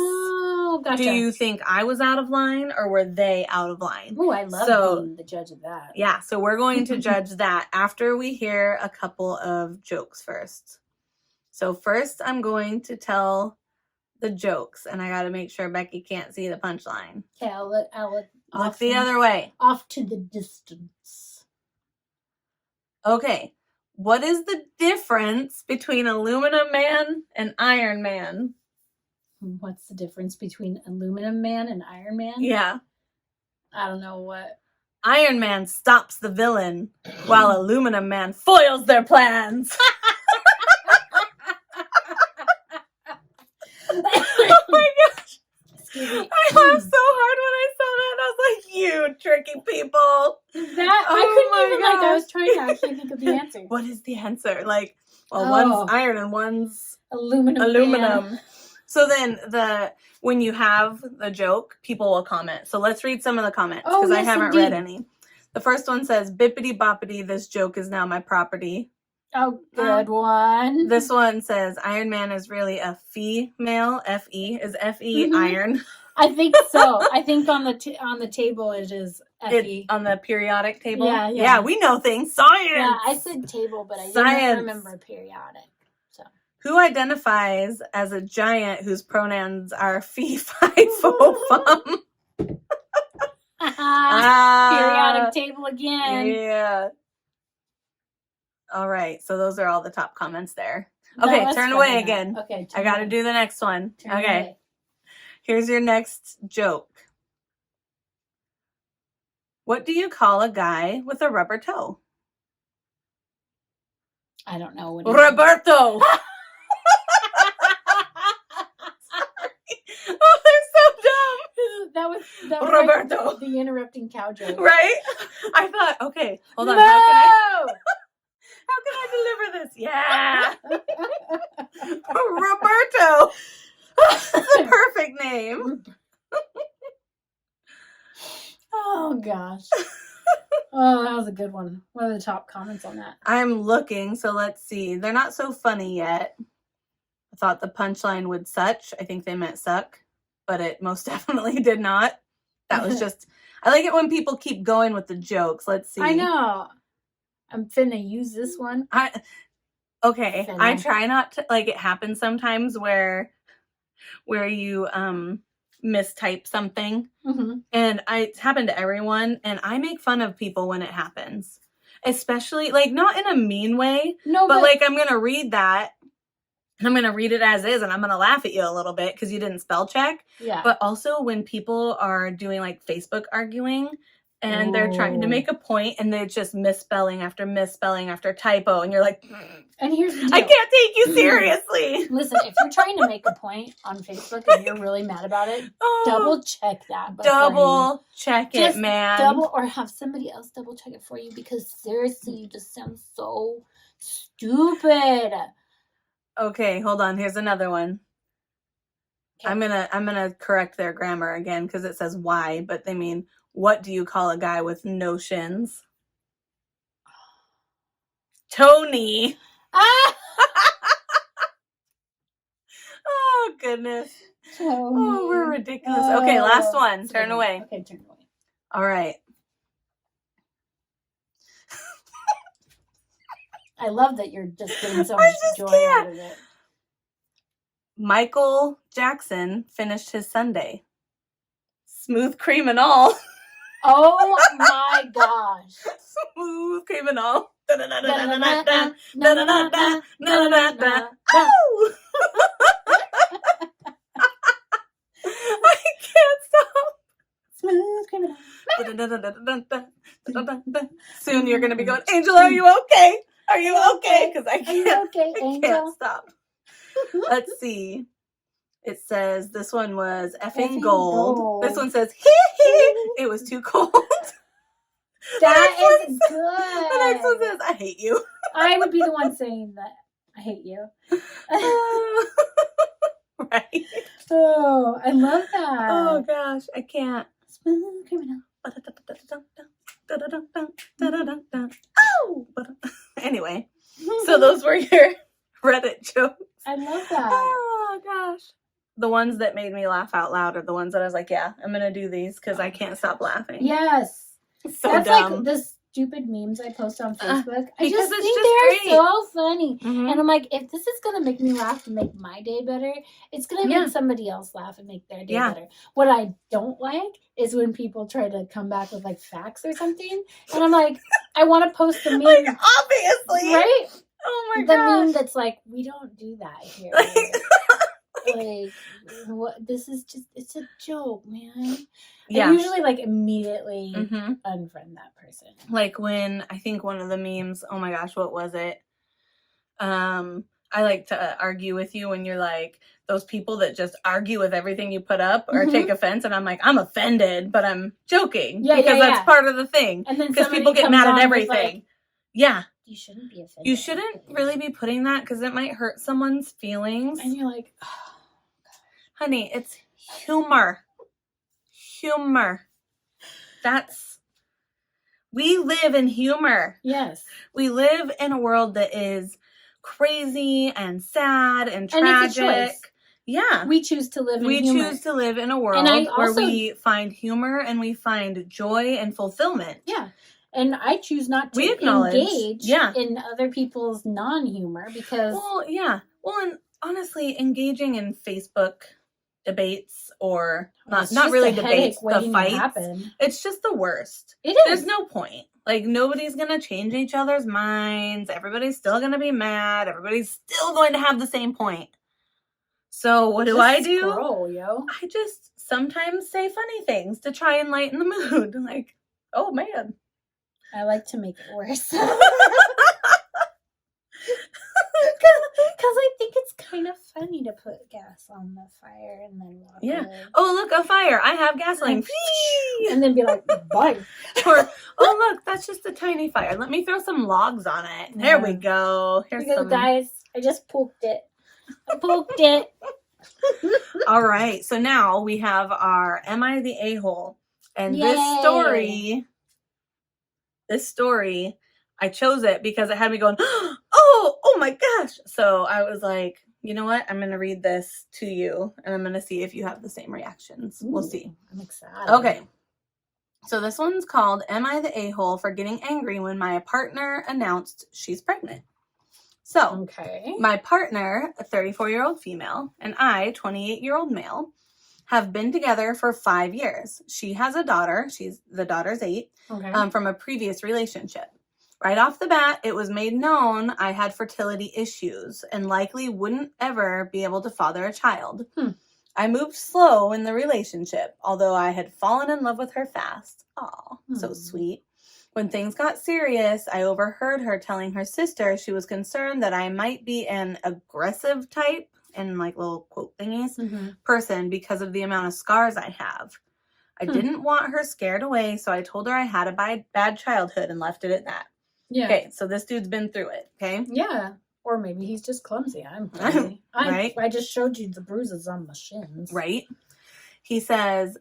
gotcha. Do you think I was out of line, or were they out of line? Oh, I love being the judge of that. Yeah, so we're going to judge that after we hear a couple of jokes first. So first, I'm going to tell the jokes, and I got to make sure Becky can't see the punchline. Okay, I'll look the other way. Off to the distance. Okay. What is the difference between Aluminum Man and Iron Man? What's the difference between Aluminum Man and Iron Man? Yeah. I don't know what. Iron Man stops the villain while Aluminum Man foils their plans. Oh my gosh. Excuse me. I laughed so hard when I saw that. I was like, you tricky people. I was trying to actually think of the answer. What is the answer? Like, well, one's iron and one's aluminum. Man. So then when you have the joke, people will comment. So let's read some of the comments because I haven't read any. The first one says, bippity boppity, this joke is now my property. Oh, good one. This one says, Iron Man is really a female. F-E is F-E, iron. I think so. I think on the table it is F-E. On the periodic table? Yeah. Yeah, we know things. Science! Yeah, I said table, but I didn't remember periodic. So. Who identifies as a giant whose pronouns are fee, fi, fo, fum? Periodic table again. Yeah. All right. So those are all the top comments there. Okay, turn away again. Okay. I got to do the next one. Turn okay. away. Here's your next joke. What do you call a guy with a rubber toe? I don't know. What Roberto. Oh, they're so dumb. That was Roberto. Like the interrupting cow joke. Right? I thought, okay, hold on. No! How can I deliver this? Yeah. Roberto. The perfect name. Oh, gosh. Oh, that was a good one. What are the top comments on that? I'm looking, so let's see. They're not so funny yet. I thought the punchline would such. I think they meant suck, but it most definitely did not. That was just, I like it when people keep going with the jokes. Let's see. I know. I'm finna use this one. I try not to, like, it happens sometimes where you mistype something. Mm-hmm. And it's happened to everyone. And I make fun of people when it happens. Especially, like, not in a mean way. No, but like, I'm going to read that. And I'm going to read it as is. And I'm going to laugh at you a little bit because you didn't spell check. Yeah. But also when people are doing, like, Facebook arguing. And they're trying to make a point, and they're just misspelling after typo, and you're like, and here's the deal. I can't take you seriously. Listen, if you're trying to make a point on Facebook and you're really mad about it, double check that. Double check it, man. Or have somebody else double check it for you, because seriously, you just sound so stupid. Okay, hold on. Here's another one. Okay. I'm gonna correct their grammar again because it says why, but they mean, what do you call a guy with no shins? Tony. Oh, goodness. Tony. Oh, we're ridiculous. Okay, last one. Turn away. Okay, turn away. All right. I love that you're just getting so much joy out of it. Michael Jackson finished his sundae. Smooth cream and all. Oh my gosh. Smooth cream and all. I can't stop. Smooth cream and all. Soon you're going to be going, Angel, are you okay? Are you okay? Because I can't stop. Let's see. It says this one was effing gold. This one says, it was too cold. That is good. The next one says, I hate you. I would be the one saying that. I hate you. Right. Oh, I love that. Oh, gosh. I can't. Smooth criminal. Oh! Anyway, so those were your Reddit jokes. I love that. Oh, gosh. The ones that made me laugh out loud are the ones that I was like, yeah, I'm going to do these because I can't stop laughing. Yes. So that's dumb. Like the stupid memes I post on Facebook. I because just it's think just they're so funny. Mm-hmm. And I'm like, if this is going to make me laugh and make my day better, it's going to make somebody else laugh and make their day better. What I don't like is when people try to come back with like facts or something. And I'm like, I want to post the meme. Like, obviously. Right? Oh my god. gosh. The meme that's like, we don't do that here. Like, what? This is just, it's a joke, man. Yeah. I usually like immediately unfriend that person. Like when I think one of the memes, oh my gosh, what was it? I like to argue with you when you're like those people that just argue with everything you put up or take offense, and I'm like, I'm offended, but I'm joking because that's part of the thing. And then because people get mad at everything. Like, you shouldn't be offended. You shouldn't really be putting that because it might hurt someone's feelings. And you're like, oh, honey, it's humor. Humor. We live in humor. Yes. We live in a world that is crazy and sad and tragic. And it's a choice. Yeah. We choose to live in humor. We choose to live in a world where we find humor and we find joy and fulfillment. Yeah. And I choose not to engage in other people's non-humor because... Well, yeah. Well, and honestly, engaging in Facebook debates or not really debates, the fights. It's just the worst. It is. There's no point. Like, nobody's going to change each other's minds. Everybody's still going to be mad. Everybody's still going to have the same point. So what do I do? Scroll, yo. I just sometimes say funny things to try and lighten the mood. Like, oh, man. I like to make it worse. Because I think it's kind of funny to put gas on the fire and then walk away. Oh, look, a fire. I have gasoline. And then be like, bye. Or, oh, look, that's just a tiny fire. Let me throw some logs on it. Yeah. There we go. Here we go, guys. I just poked it. All right. So now we have our Am I the A-hole? And this story, I chose it because it had me going, oh my gosh. So I was like, you know what? I'm going to read this to you and I'm going to see if you have the same reactions. We'll see. I'm excited. Okay. So this one's called, Am I the A-hole for getting angry when my partner announced she's pregnant? So, okay. My partner, a 34-year-old female, and I, 28-year-old male, have been together for 5 years. She has a daughter. The daughter's 8, Okay. from a previous relationship. Right off the bat, it was made known I had fertility issues and likely wouldn't ever be able to father a child. I moved slow in the relationship, although I had fallen in love with her fast. Aw, so sweet. When things got serious, I overheard her telling her sister she was concerned that I might be an aggressive type, in like little quote thingies, person because of the amount of scars I have. I didn't want her scared away, so I told her I had a bad childhood and left it at that. Yeah. Okay, so this dude's been through it, okay? Yeah. Or maybe he's just clumsy. I'm clumsy. Right? I just showed you the bruises on my shins. Right? He says,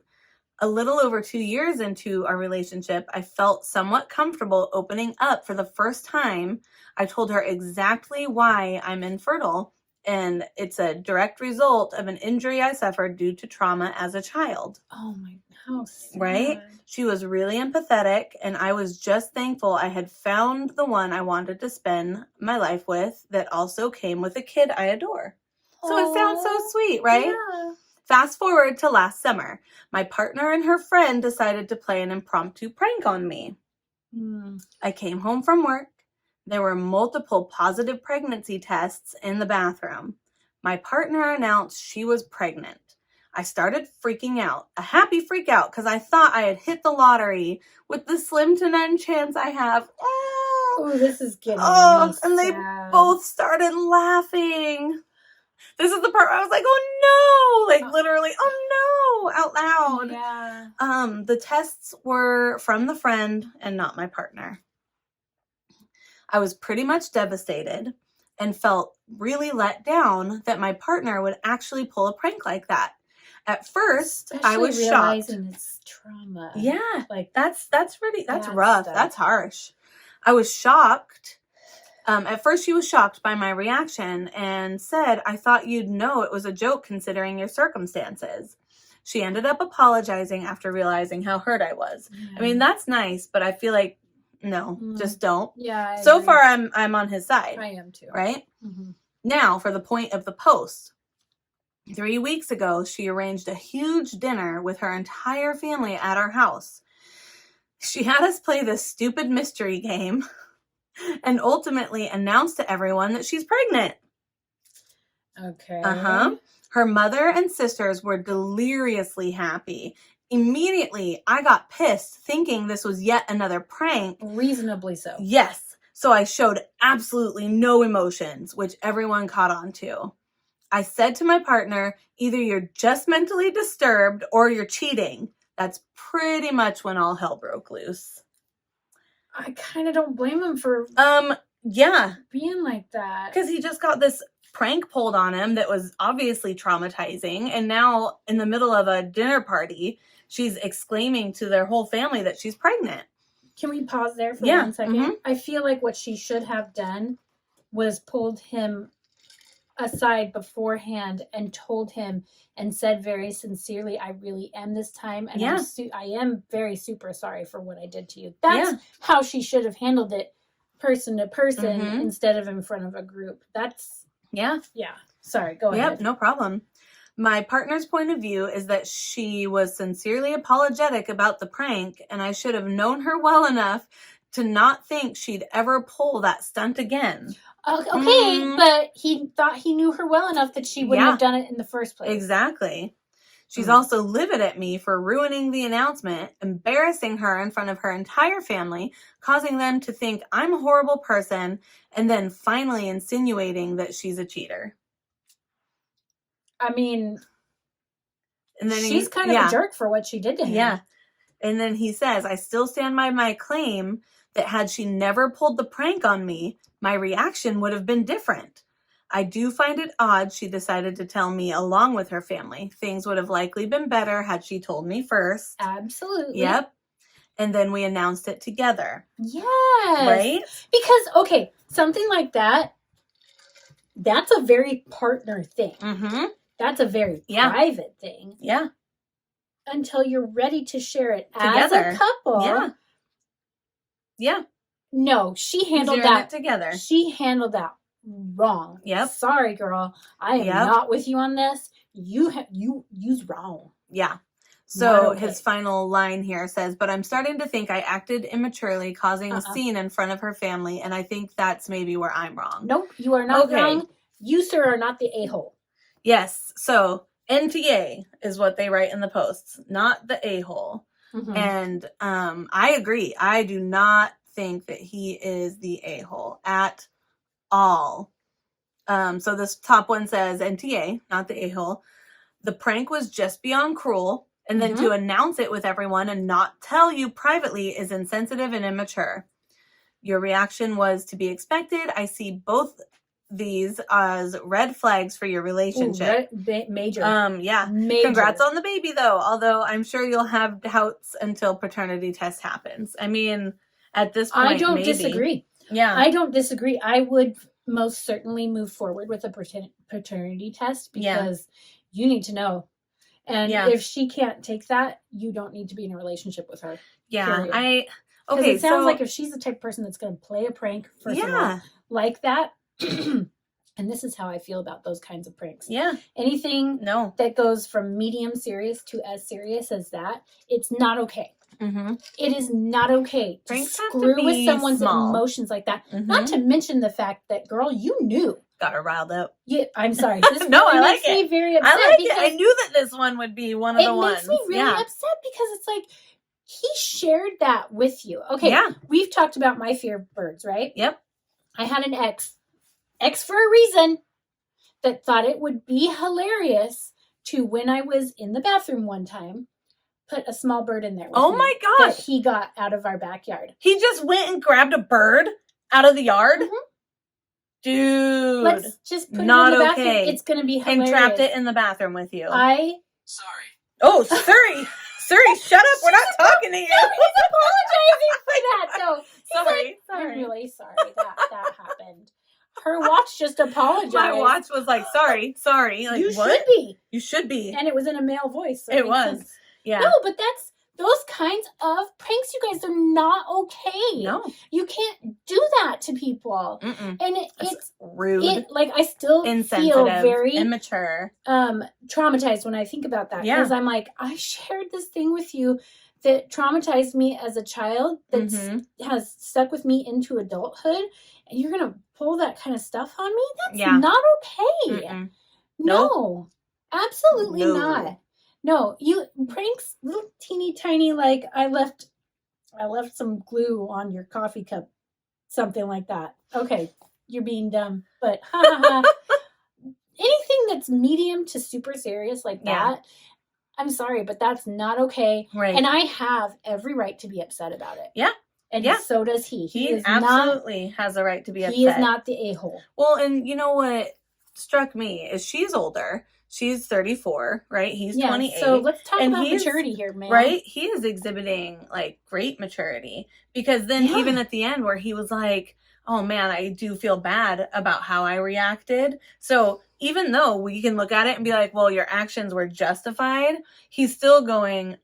a little over 2 years into our relationship, I felt somewhat comfortable opening up for the first time. I told her exactly why I'm infertile, and it's a direct result of an injury I suffered due to trauma as a child. Oh my house. Right? She was really empathetic, and I was just thankful I had found the one I wanted to spend my life with that also came with a kid I adore. So it sounds so sweet, right? Yeah. Fast forward to last summer. My partner and her friend decided to play an impromptu prank on me. I came home from work. There were multiple positive pregnancy tests in the bathroom. My partner announced she was pregnant. I started freaking out, a happy freak out, because I thought I had hit the lottery with the slim to none chance I have. Oh, this is getting me and they sad. both started laughing. This is the part where I was like, oh no, like literally, oh no, out loud. Yeah. The tests were from the friend and not my partner. I was pretty much devastated and felt really let down that my partner would actually pull a prank like that. At first, I was shocked. Realizing it's trauma. Yeah, like that's bad rough. stuff. That's harsh. I was shocked. At first, she was shocked by my reaction and said, I thought you'd know it was a joke considering your circumstances. She ended up apologizing after realizing how hurt I was. Yeah. I mean, that's nice, but I feel like, no, just don't. Yeah. So far, I'm on his side. I am too. Right? Now, for the point of the post. 3 weeks ago, she arranged a huge dinner with her entire family at our house. She had us play this stupid mystery game and ultimately announced to everyone that she's pregnant. Okay. Her mother and sisters were deliriously happy. Immediately, I got pissed, thinking this was yet another prank. Reasonably so. Yes. So I showed absolutely no emotions, which everyone caught on to. I said to my partner, either you're just mentally disturbed or you're cheating. That's pretty much when all hell broke loose. I kind of don't blame him for yeah, being like that. Because he just got this prank pulled on him that was obviously traumatizing. And now in the middle of a dinner party, she's exclaiming to their whole family that she's pregnant. Can we pause there for 1 second? Mm-hmm. I feel like what she should have done was pulled him aside beforehand and told him and said very sincerely, I really am this time. And I am very super sorry for what I did to you. That's how she should have handled it, person to person, instead of in front of a group. That's, yeah. Sorry, go ahead. Yep, no problem. My partner's point of view is that she was sincerely apologetic about the prank, and I should have known her well enough to not think she'd ever pull that stunt again. Okay, but he thought he knew her well enough that she wouldn't have done it in the first place. Exactly. She's also livid at me for ruining the announcement, embarrassing her in front of her entire family, causing them to think I'm a horrible person, and then finally insinuating that she's a cheater. I mean, and then she's kind of a jerk for what she did to him. Yeah. And then he says, I still stand by my claim that had she never pulled the prank on me, my reaction would have been different. I do find it odd she decided to tell me along with her family. Things would have likely been better had she told me first. Absolutely. Yep. And then we announced it together. Yes. Right? Because, okay, something like that, that's a very partner thing. Mm-hmm. That's a very private thing. Yeah. Until you're ready to share it together. As a couple. Yeah. Yeah. No, she handled that together. She handled that wrong. Yep. Sorry, girl. I am not with you on this. You's wrong. Yeah. Not So okay. his final line here says, but I'm starting to think I acted immaturely, causing a scene in front of her family, and I think that's maybe where I'm wrong. Nope, you are not Okay. wrong. You, sir, are not the a-hole. Yes. So NTA is what they write in the posts, not the a-hole. Mhm. And I agree. I do not think that he is the a-hole at all. So this top one says NTA, not the a-hole. The prank was just beyond cruel, and then to announce it with everyone and not tell you privately is insensitive and immature. Your reaction was to be expected. I see both these as red flags for your relationship. Major. Yeah. Major. Congrats on the baby, though. Although I'm sure you'll have doubts until paternity test happens. I mean, at this point, I don't maybe. disagree. Yeah. I don't disagree. I would most certainly move forward with a paternity test because you need to know. And if she can't take that, you don't need to be in a relationship with her. Yeah. Period. Okay. It sounds like if she's the type of person that's going to play a prank, first of all, like that, and this is how I feel about those kinds of pranks. Yeah. Anything that goes from medium serious to as serious as that, it's not okay. Mm-hmm. It is not okay to Pranks screw with someone's emotions like that. Mm-hmm. Not to mention the fact that, girl, you knew. Got her riled up. Yeah, I'm sorry. This I like makes me very upset. I like it. I knew that this one would be one of the ones. It makes me really upset because it's like, he shared that with you. Okay, we've talked about my fear of birds, right? Yep. I had an ex for a reason, that thought it would be hilarious to, when I was in the bathroom one time, put a small bird in there with me my gosh. that he got out of our backyard. He just went and grabbed a bird out of the yard? Mm-hmm. Dude. Let's just put it in the bathroom. It's going to be hilarious. And trapped it in the bathroom with you. Sorry. Oh, Suri. Suri, shut up. We're not talking to you. No, he's apologizing for that, though. Sorry. I'm really sorry that happened. Her watch just apologized. My watch was like, sorry. Like, you what? should be. You should be. And it was in a male voice. So it was. Sense. Yeah. No, but that's those kinds of pranks, you guys, are not okay. No. You can't do that to people. Mm-mm. And it's rude. I still feel very immature. Traumatized when I think about that. Because I'm like, I shared this thing with you that traumatized me as a child, that has stuck with me into adulthood, and you're going to pull that kind of stuff on me? That's not okay. Mm-mm. No, absolutely not. No, you pranks, little teeny tiny, like I left some glue on your coffee cup, something like that. Okay, you're being dumb, but anything that's medium to super serious like that, I'm sorry, but that's not okay. Right. And I have every right to be upset about it. Yeah. And so does he. He absolutely has a right to be upset. He is not the a-hole. Well, and you know what struck me is she's older. She's 34, right? He's 28. So let's talk about maturity here, man. Right? He is exhibiting like great maturity, because then even at the end where he was like, oh man, I do feel bad about how I reacted. So even though we can look at it and be like, well, your actions were justified, he's still going,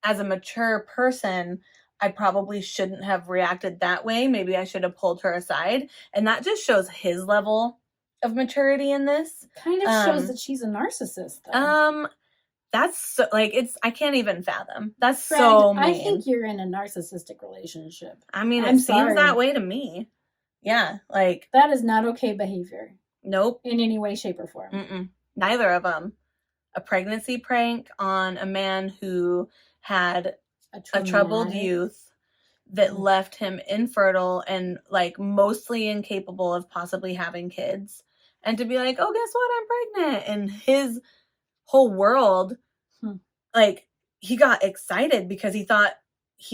as a mature person, I probably shouldn't have reacted that way. Maybe I should have pulled her aside. And that just shows his level of maturity in this. Kind of shows that she's a narcissist, though. That's so, like, I can't even fathom. That's Fred, so mean. I think you're in a narcissistic relationship. I mean, it seems that way to me. Yeah, like, that is not okay behavior. Nope. In any way, shape, or form. Mm-mm. Neither of them. A pregnancy prank on a man who had a troubled youth that left him infertile and like mostly incapable of possibly having kids. And to be like, oh, guess what? I'm pregnant. And his whole world, like, he got excited because he thought,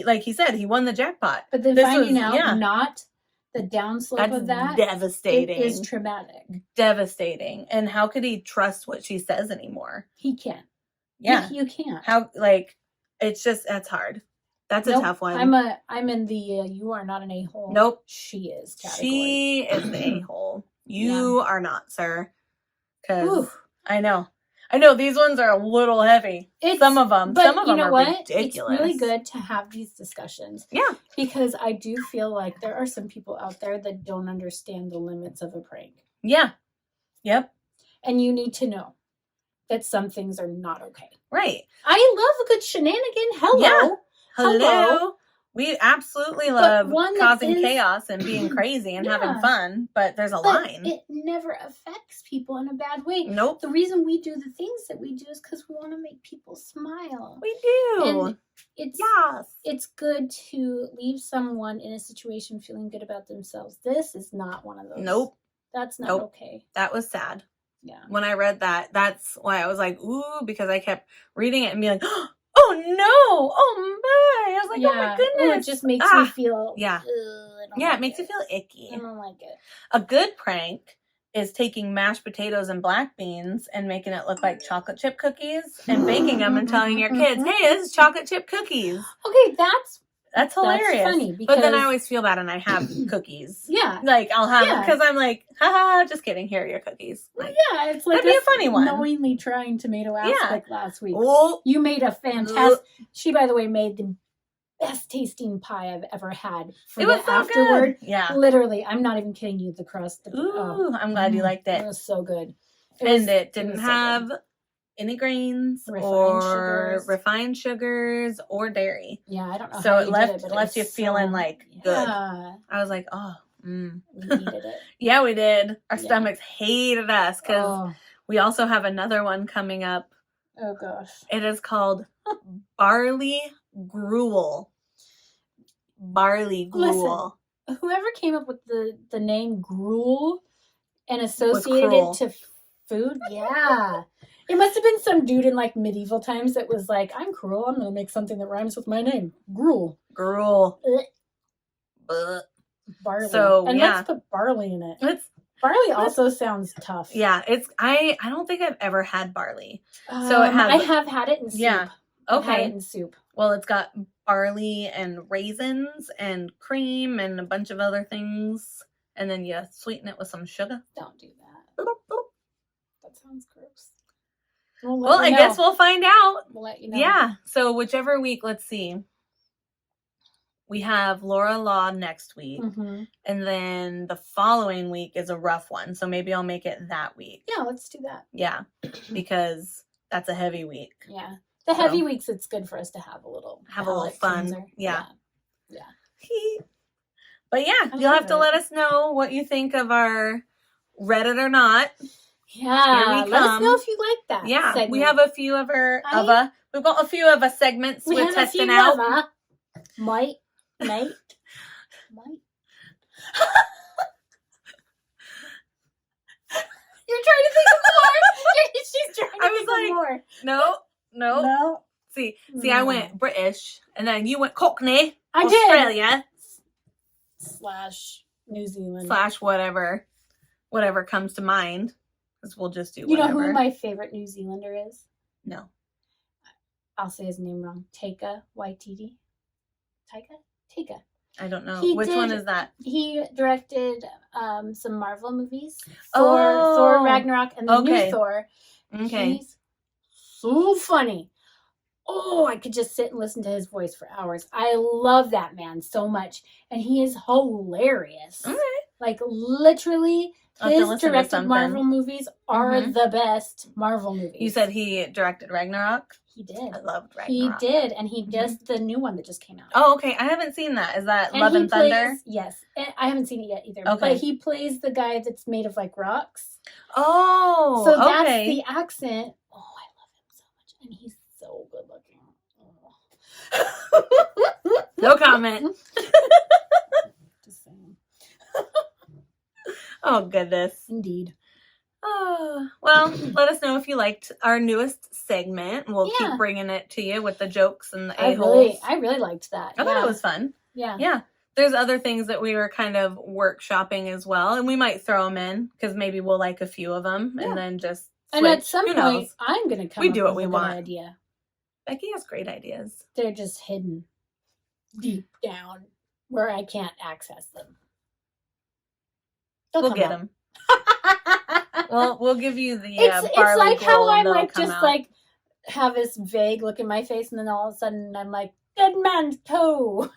like he said, he won the jackpot. But then finding out not the downslope of that, devastating. It is traumatic. Devastating. And how could he trust what she says anymore? He can't. Yeah. You can't. How, like, it's just, that's hard. That's a tough one. I'm in the you are not an a-hole. Nope. She is category. She is the a-hole. You are not, sir. Because I know these ones are a little heavy. Some of them. But some of you them know are what? ridiculous. It's really good to have these discussions. Yeah. Because I do feel like there are some people out there that don't understand the limits of a prank. Yeah. Yep. And you need to know. that some things are not okay. Right. I love a good shenanigan. Hello. Yeah. Hello. Hello. We absolutely But love one that causing is- chaos and being crazy and having Yeah. fun, but there's a But line. it never affects people in a bad way. Nope. The reason we do the things that we do is because we want to make people smile. We do. And it's Yes. it's good to leave someone in a situation feeling good about themselves. This is not one of those. Nope. That's not Nope. okay. That was sad. Yeah. When I read that, that's why I was like, ooh, because I kept reading it and being like, oh no, oh my. I was like, oh my goodness. Oh, it just makes me feel. Yeah. I don't Yeah, like it makes you feel icky. I don't like it. A good prank is taking mashed potatoes and black beans and making it look like chocolate chip cookies and baking them and telling your kids, hey, this is chocolate chip cookies. Okay, That's hilarious. funny but then I because- always feel bad and I have cookies. Yeah. Like, I'll have them Yeah. because I'm like, haha, just kidding. Here are your cookies. Like, Yeah, it's like That'd be a us funny one. knowingly trying tomato aspic last week. oh, You made a fantastic. She, by the way, made the best tasting pie I've ever had. For it was the so afterward, good. Yeah. Literally, I'm not even kidding you. The crust. Ooh, I'm glad you liked It it. was so good. And it didn't was so have good. any grains Refined or sugars. refined sugars or dairy. Yeah, I don't know. So how it you left did it, but left it you was feeling so- like good. Yeah, I was like, oh, we needed it. yeah, we did. Our Yeah. stomachs hated us because Oh, we also have another one coming up. oh gosh. It is called barley gruel. Barley gruel. Whoever came up with the name gruel and associated cruel. it to food, yeah. It must have been some dude in like medieval times that was like, I'm cruel, I'm gonna make something that rhymes with my name. Gruel. Gruel. Ugh. Blech. Barley. So, and yeah. let's put barley in it. It's Barley also sounds tough. yeah. It's I don't think I've ever had barley. So it has- I have had it in soup. Yeah. I've had Okay. it in soup. Well, it's got barley and raisins and cream and a bunch of other things, and then you sweeten it with some sugar. Don't do that. That sounds gross. We'll let Well, you I know. guess we'll find out. We'll let you know. Yeah. So whichever week, let's see. We have Laura Law next week, Mm-hmm. and then the following week is a rough one. So maybe I'll make it that week. Yeah, let's do that. Yeah, because that's a heavy week. Yeah. The So- heavy weeks, it's good for us to have a little Have fun. cleanser. Yeah. Yeah. But yeah, I you'll have love to it. let us know what you think of our Reddit or not. Yeah. Here we Let us come. know if you like that. Yeah, segment. we have a few of we've got a few of our segments We we're have a testing few out. of Might. You're trying to think of more. She's trying to I was think like, of more. No. No. See, I went British, and then you went Cockney, I did. Australia / New Zealand. / whatever comes to mind. Because we'll just do You know whatever. who my favorite New Zealander is? No. I'll say his name wrong. Taika Waititi. Taika. I don't know. He Which one did- is that? He directed some Marvel movies. Oh. Thor Ragnarok and the Okay. new Thor. Okay. He's so funny. Oh, I could just sit and listen to his voice for hours. I love that man so much. And he is hilarious. Okay. Like literally, I'll have to his listen to directed something. Marvel movies are Mhm. the best Marvel movies. You said he directed Ragnarok? he did. I loved He Ragnarok. did, and he just the new one that just came out. Oh, okay. I haven't seen that. Is that And Love he and Thunder? plays- Yes, and I haven't seen it yet either. Okay. But he plays the guy that's made of like rocks. Oh, So that's okay. the accent. Oh, I love him so much, and he's so good looking. Oh. No comment. Just saying. Oh, goodness. Indeed. Oh, well, let us know if you liked our newest segment. We'll Yeah. keep bringing it to you with the jokes and the I a-holes. really liked that. I thought it was fun. Yeah. Yeah. There's other things that we were kind of workshopping as well, and we might throw them in because maybe we'll like a few of them Yeah. and then just And at switch. some Who point, knows? I'm gonna come. We up do what with we a good want. idea. Becky has great ideas. They're just hidden deep down where I can't access them. They'll We'll come get out. them. Well, we'll give you the It's barley like gruel how and I'm they'll like come just out. like have this vague look in my face, and then all of a sudden I'm like dead man's toe.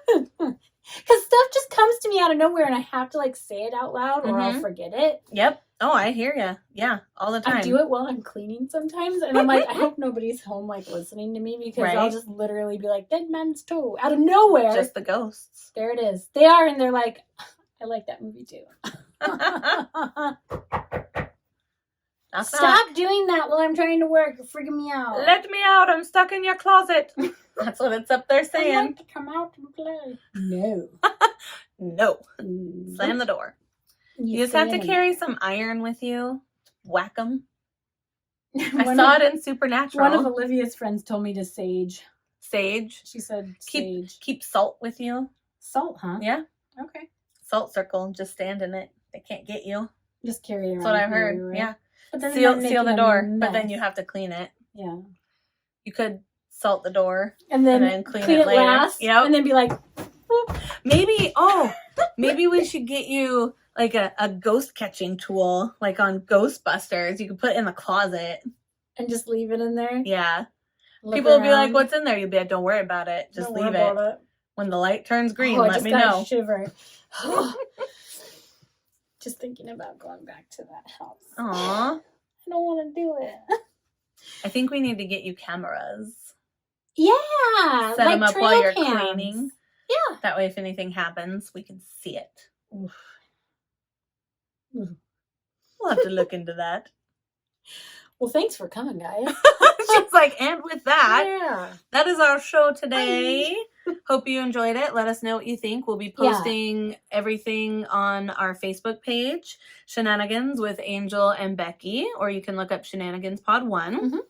Because stuff just comes to me out of nowhere, and I have to like say it out loud, or I'll Mhm. forget it. Yep. Oh, I hear you. Yeah, all the time. I do it while I'm cleaning sometimes, and I'm like, I hope nobody's home, like, listening to me, because I'll just literally be like, dead man's toe, out of nowhere. Just the ghosts. There it is. They are, and they're like, I like that movie too. Stop doing that while I'm trying to work. You're freaking me out. Let me out. I'm stuck in your closet. That's what it's up there saying. I'd like to come out and play. No. No. Slam the door. You just have to carry some iron with you. Whack them. I saw it in Supernatural. One of Olivia's friends told me to sage. Sage? She said sage. Keep salt with you. Salt, huh? Yeah. Okay. Salt circle. Just stand in it. They can't get you. Just carry it around. That's what I've heard. Right? Yeah. But seal the door, but then you have to clean it. Yeah. You could salt the door and then clean it later. Last, and then be like, whoop. Maybe we should get you like a ghost catching tool, like on Ghostbusters. You could put it in the closet and just leave it in there. Yeah. People will be like, "What's in there?" You'll be like, "Don't worry about it. Just leave it. When the light turns green, let me know." Shiver. Just thinking about going back to that house. Aww. I don't want to do it. I think we need to get you cameras. Yeah. Set them up while you're cams. cleaning. Yeah. That way, if anything happens, we can see it. Oof. We'll have to look into that. Well, thanks for coming, guys. She's like, and with that, that is our show today. Hope you enjoyed it. Let us know what you think. We'll be posting everything on our Facebook page, Shenanigans with Angel and Becky, or you can look up Shenanigans Pod 1.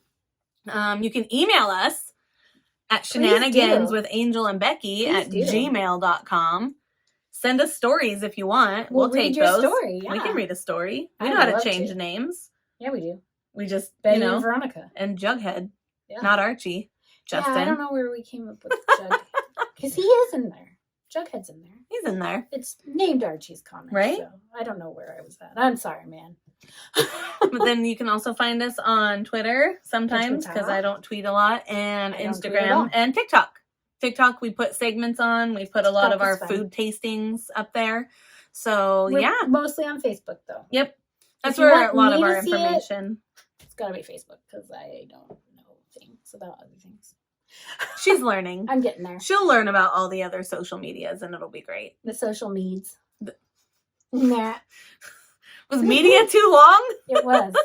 Mm-hmm. You can email us at shenaniganswithangelandbecky@gmail.com. Send us stories if you want. We'll take those. Story, yeah. We can read a story. We know how to change names. Yeah, we do. We just, Betty and Veronica. And Jughead. Yeah. Not Archie. Justin. Yeah, I don't know where we came up with Jughead. Because he is in there. Jughead's in there. He's in there. It's named Archie's comic. Right? So I don't know where I was at. I'm sorry, man. But then you can also find us on Twitter sometimes, because I don't tweet a lot, and Instagram and TikTok. TikTok, we put segments on. We put a lot of our food tastings up there. So, we're mostly on Facebook, though. Yep. That's where a lot of our information. It's got to be Facebook, because I don't know things about other things. She's learning. I'm getting there. She'll learn about all the other social medias, and it'll be great. The social meds. Nah. Was media too long? It was.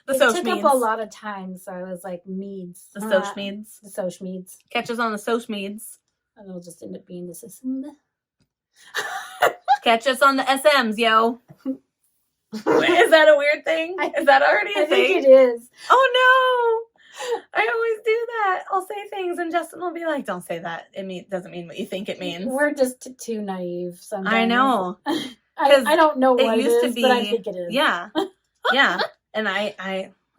It took up a lot of time, so I was like, meds. The social meds. The social meds. Catch us on the social meds. And it'll just end up being the system. Catch us on the SMs, yo. Is that a weird thing? Is that already a thing? I think it is. Oh no! I always do that. I'll say things and Justin will be like, "Don't say that. It doesn't mean what you think it means." We're just too naive sometimes. I know. I don't know what it used is, to be, but I think it is. Yeah. Yeah. And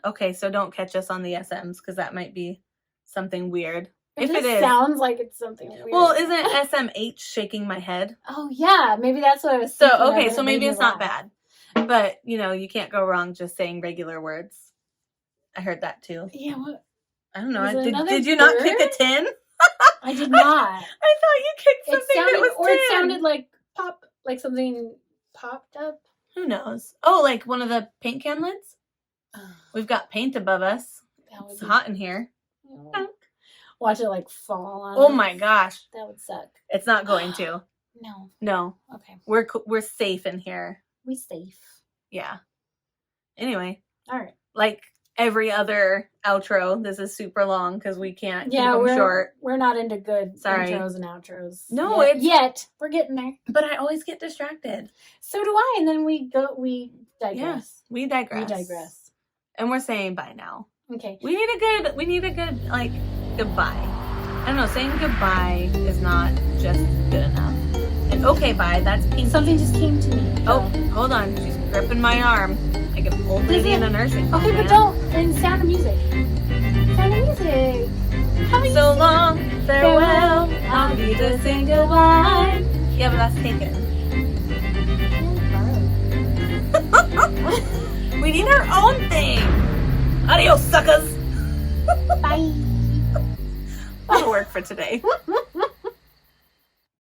okay, so don't catch us on the SMs, because that might be something weird. If it is. Sounds like it's something weird. Well, isn't SMH shaking my head? Oh, yeah. Maybe that's what I was thinking. So, okay, so maybe it's not bad. But, you can't go wrong just saying regular words. I heard that too. Yeah, what? I don't know. Did you not kick a tin? I did not. I thought you kicked something that was tin. Or it sounded like pop, like something popped up. Who knows? Oh, like one of the paint can lids? We've got paint above us. It's hot in here. Watch it like fall on us. Oh my gosh. That would suck. It's not going to. No. Okay. We're safe in here. We safe. Yeah. Anyway. All right. Like every other outro, this is super long because we can't keep them short. We're not into good intros and outros. No, yet. We're getting there. But I always get distracted. So do I. And then we digress. Yes, we digress. And we're saying bye now. Okay. We need a good like goodbye. I don't know, saying goodbye is not just good enough. And okay bye, that's pinky. Something just came to me. Oh, hold on. She's gripping my arm. Like an old lady in a nursing home. Okay, but don't. And Sound of Music. Sound of Music. So long, farewell. I'll be to say goodbye. Yeah, but that's taken. We need our own thing. Adios, suckers. Bye. That'll work for today.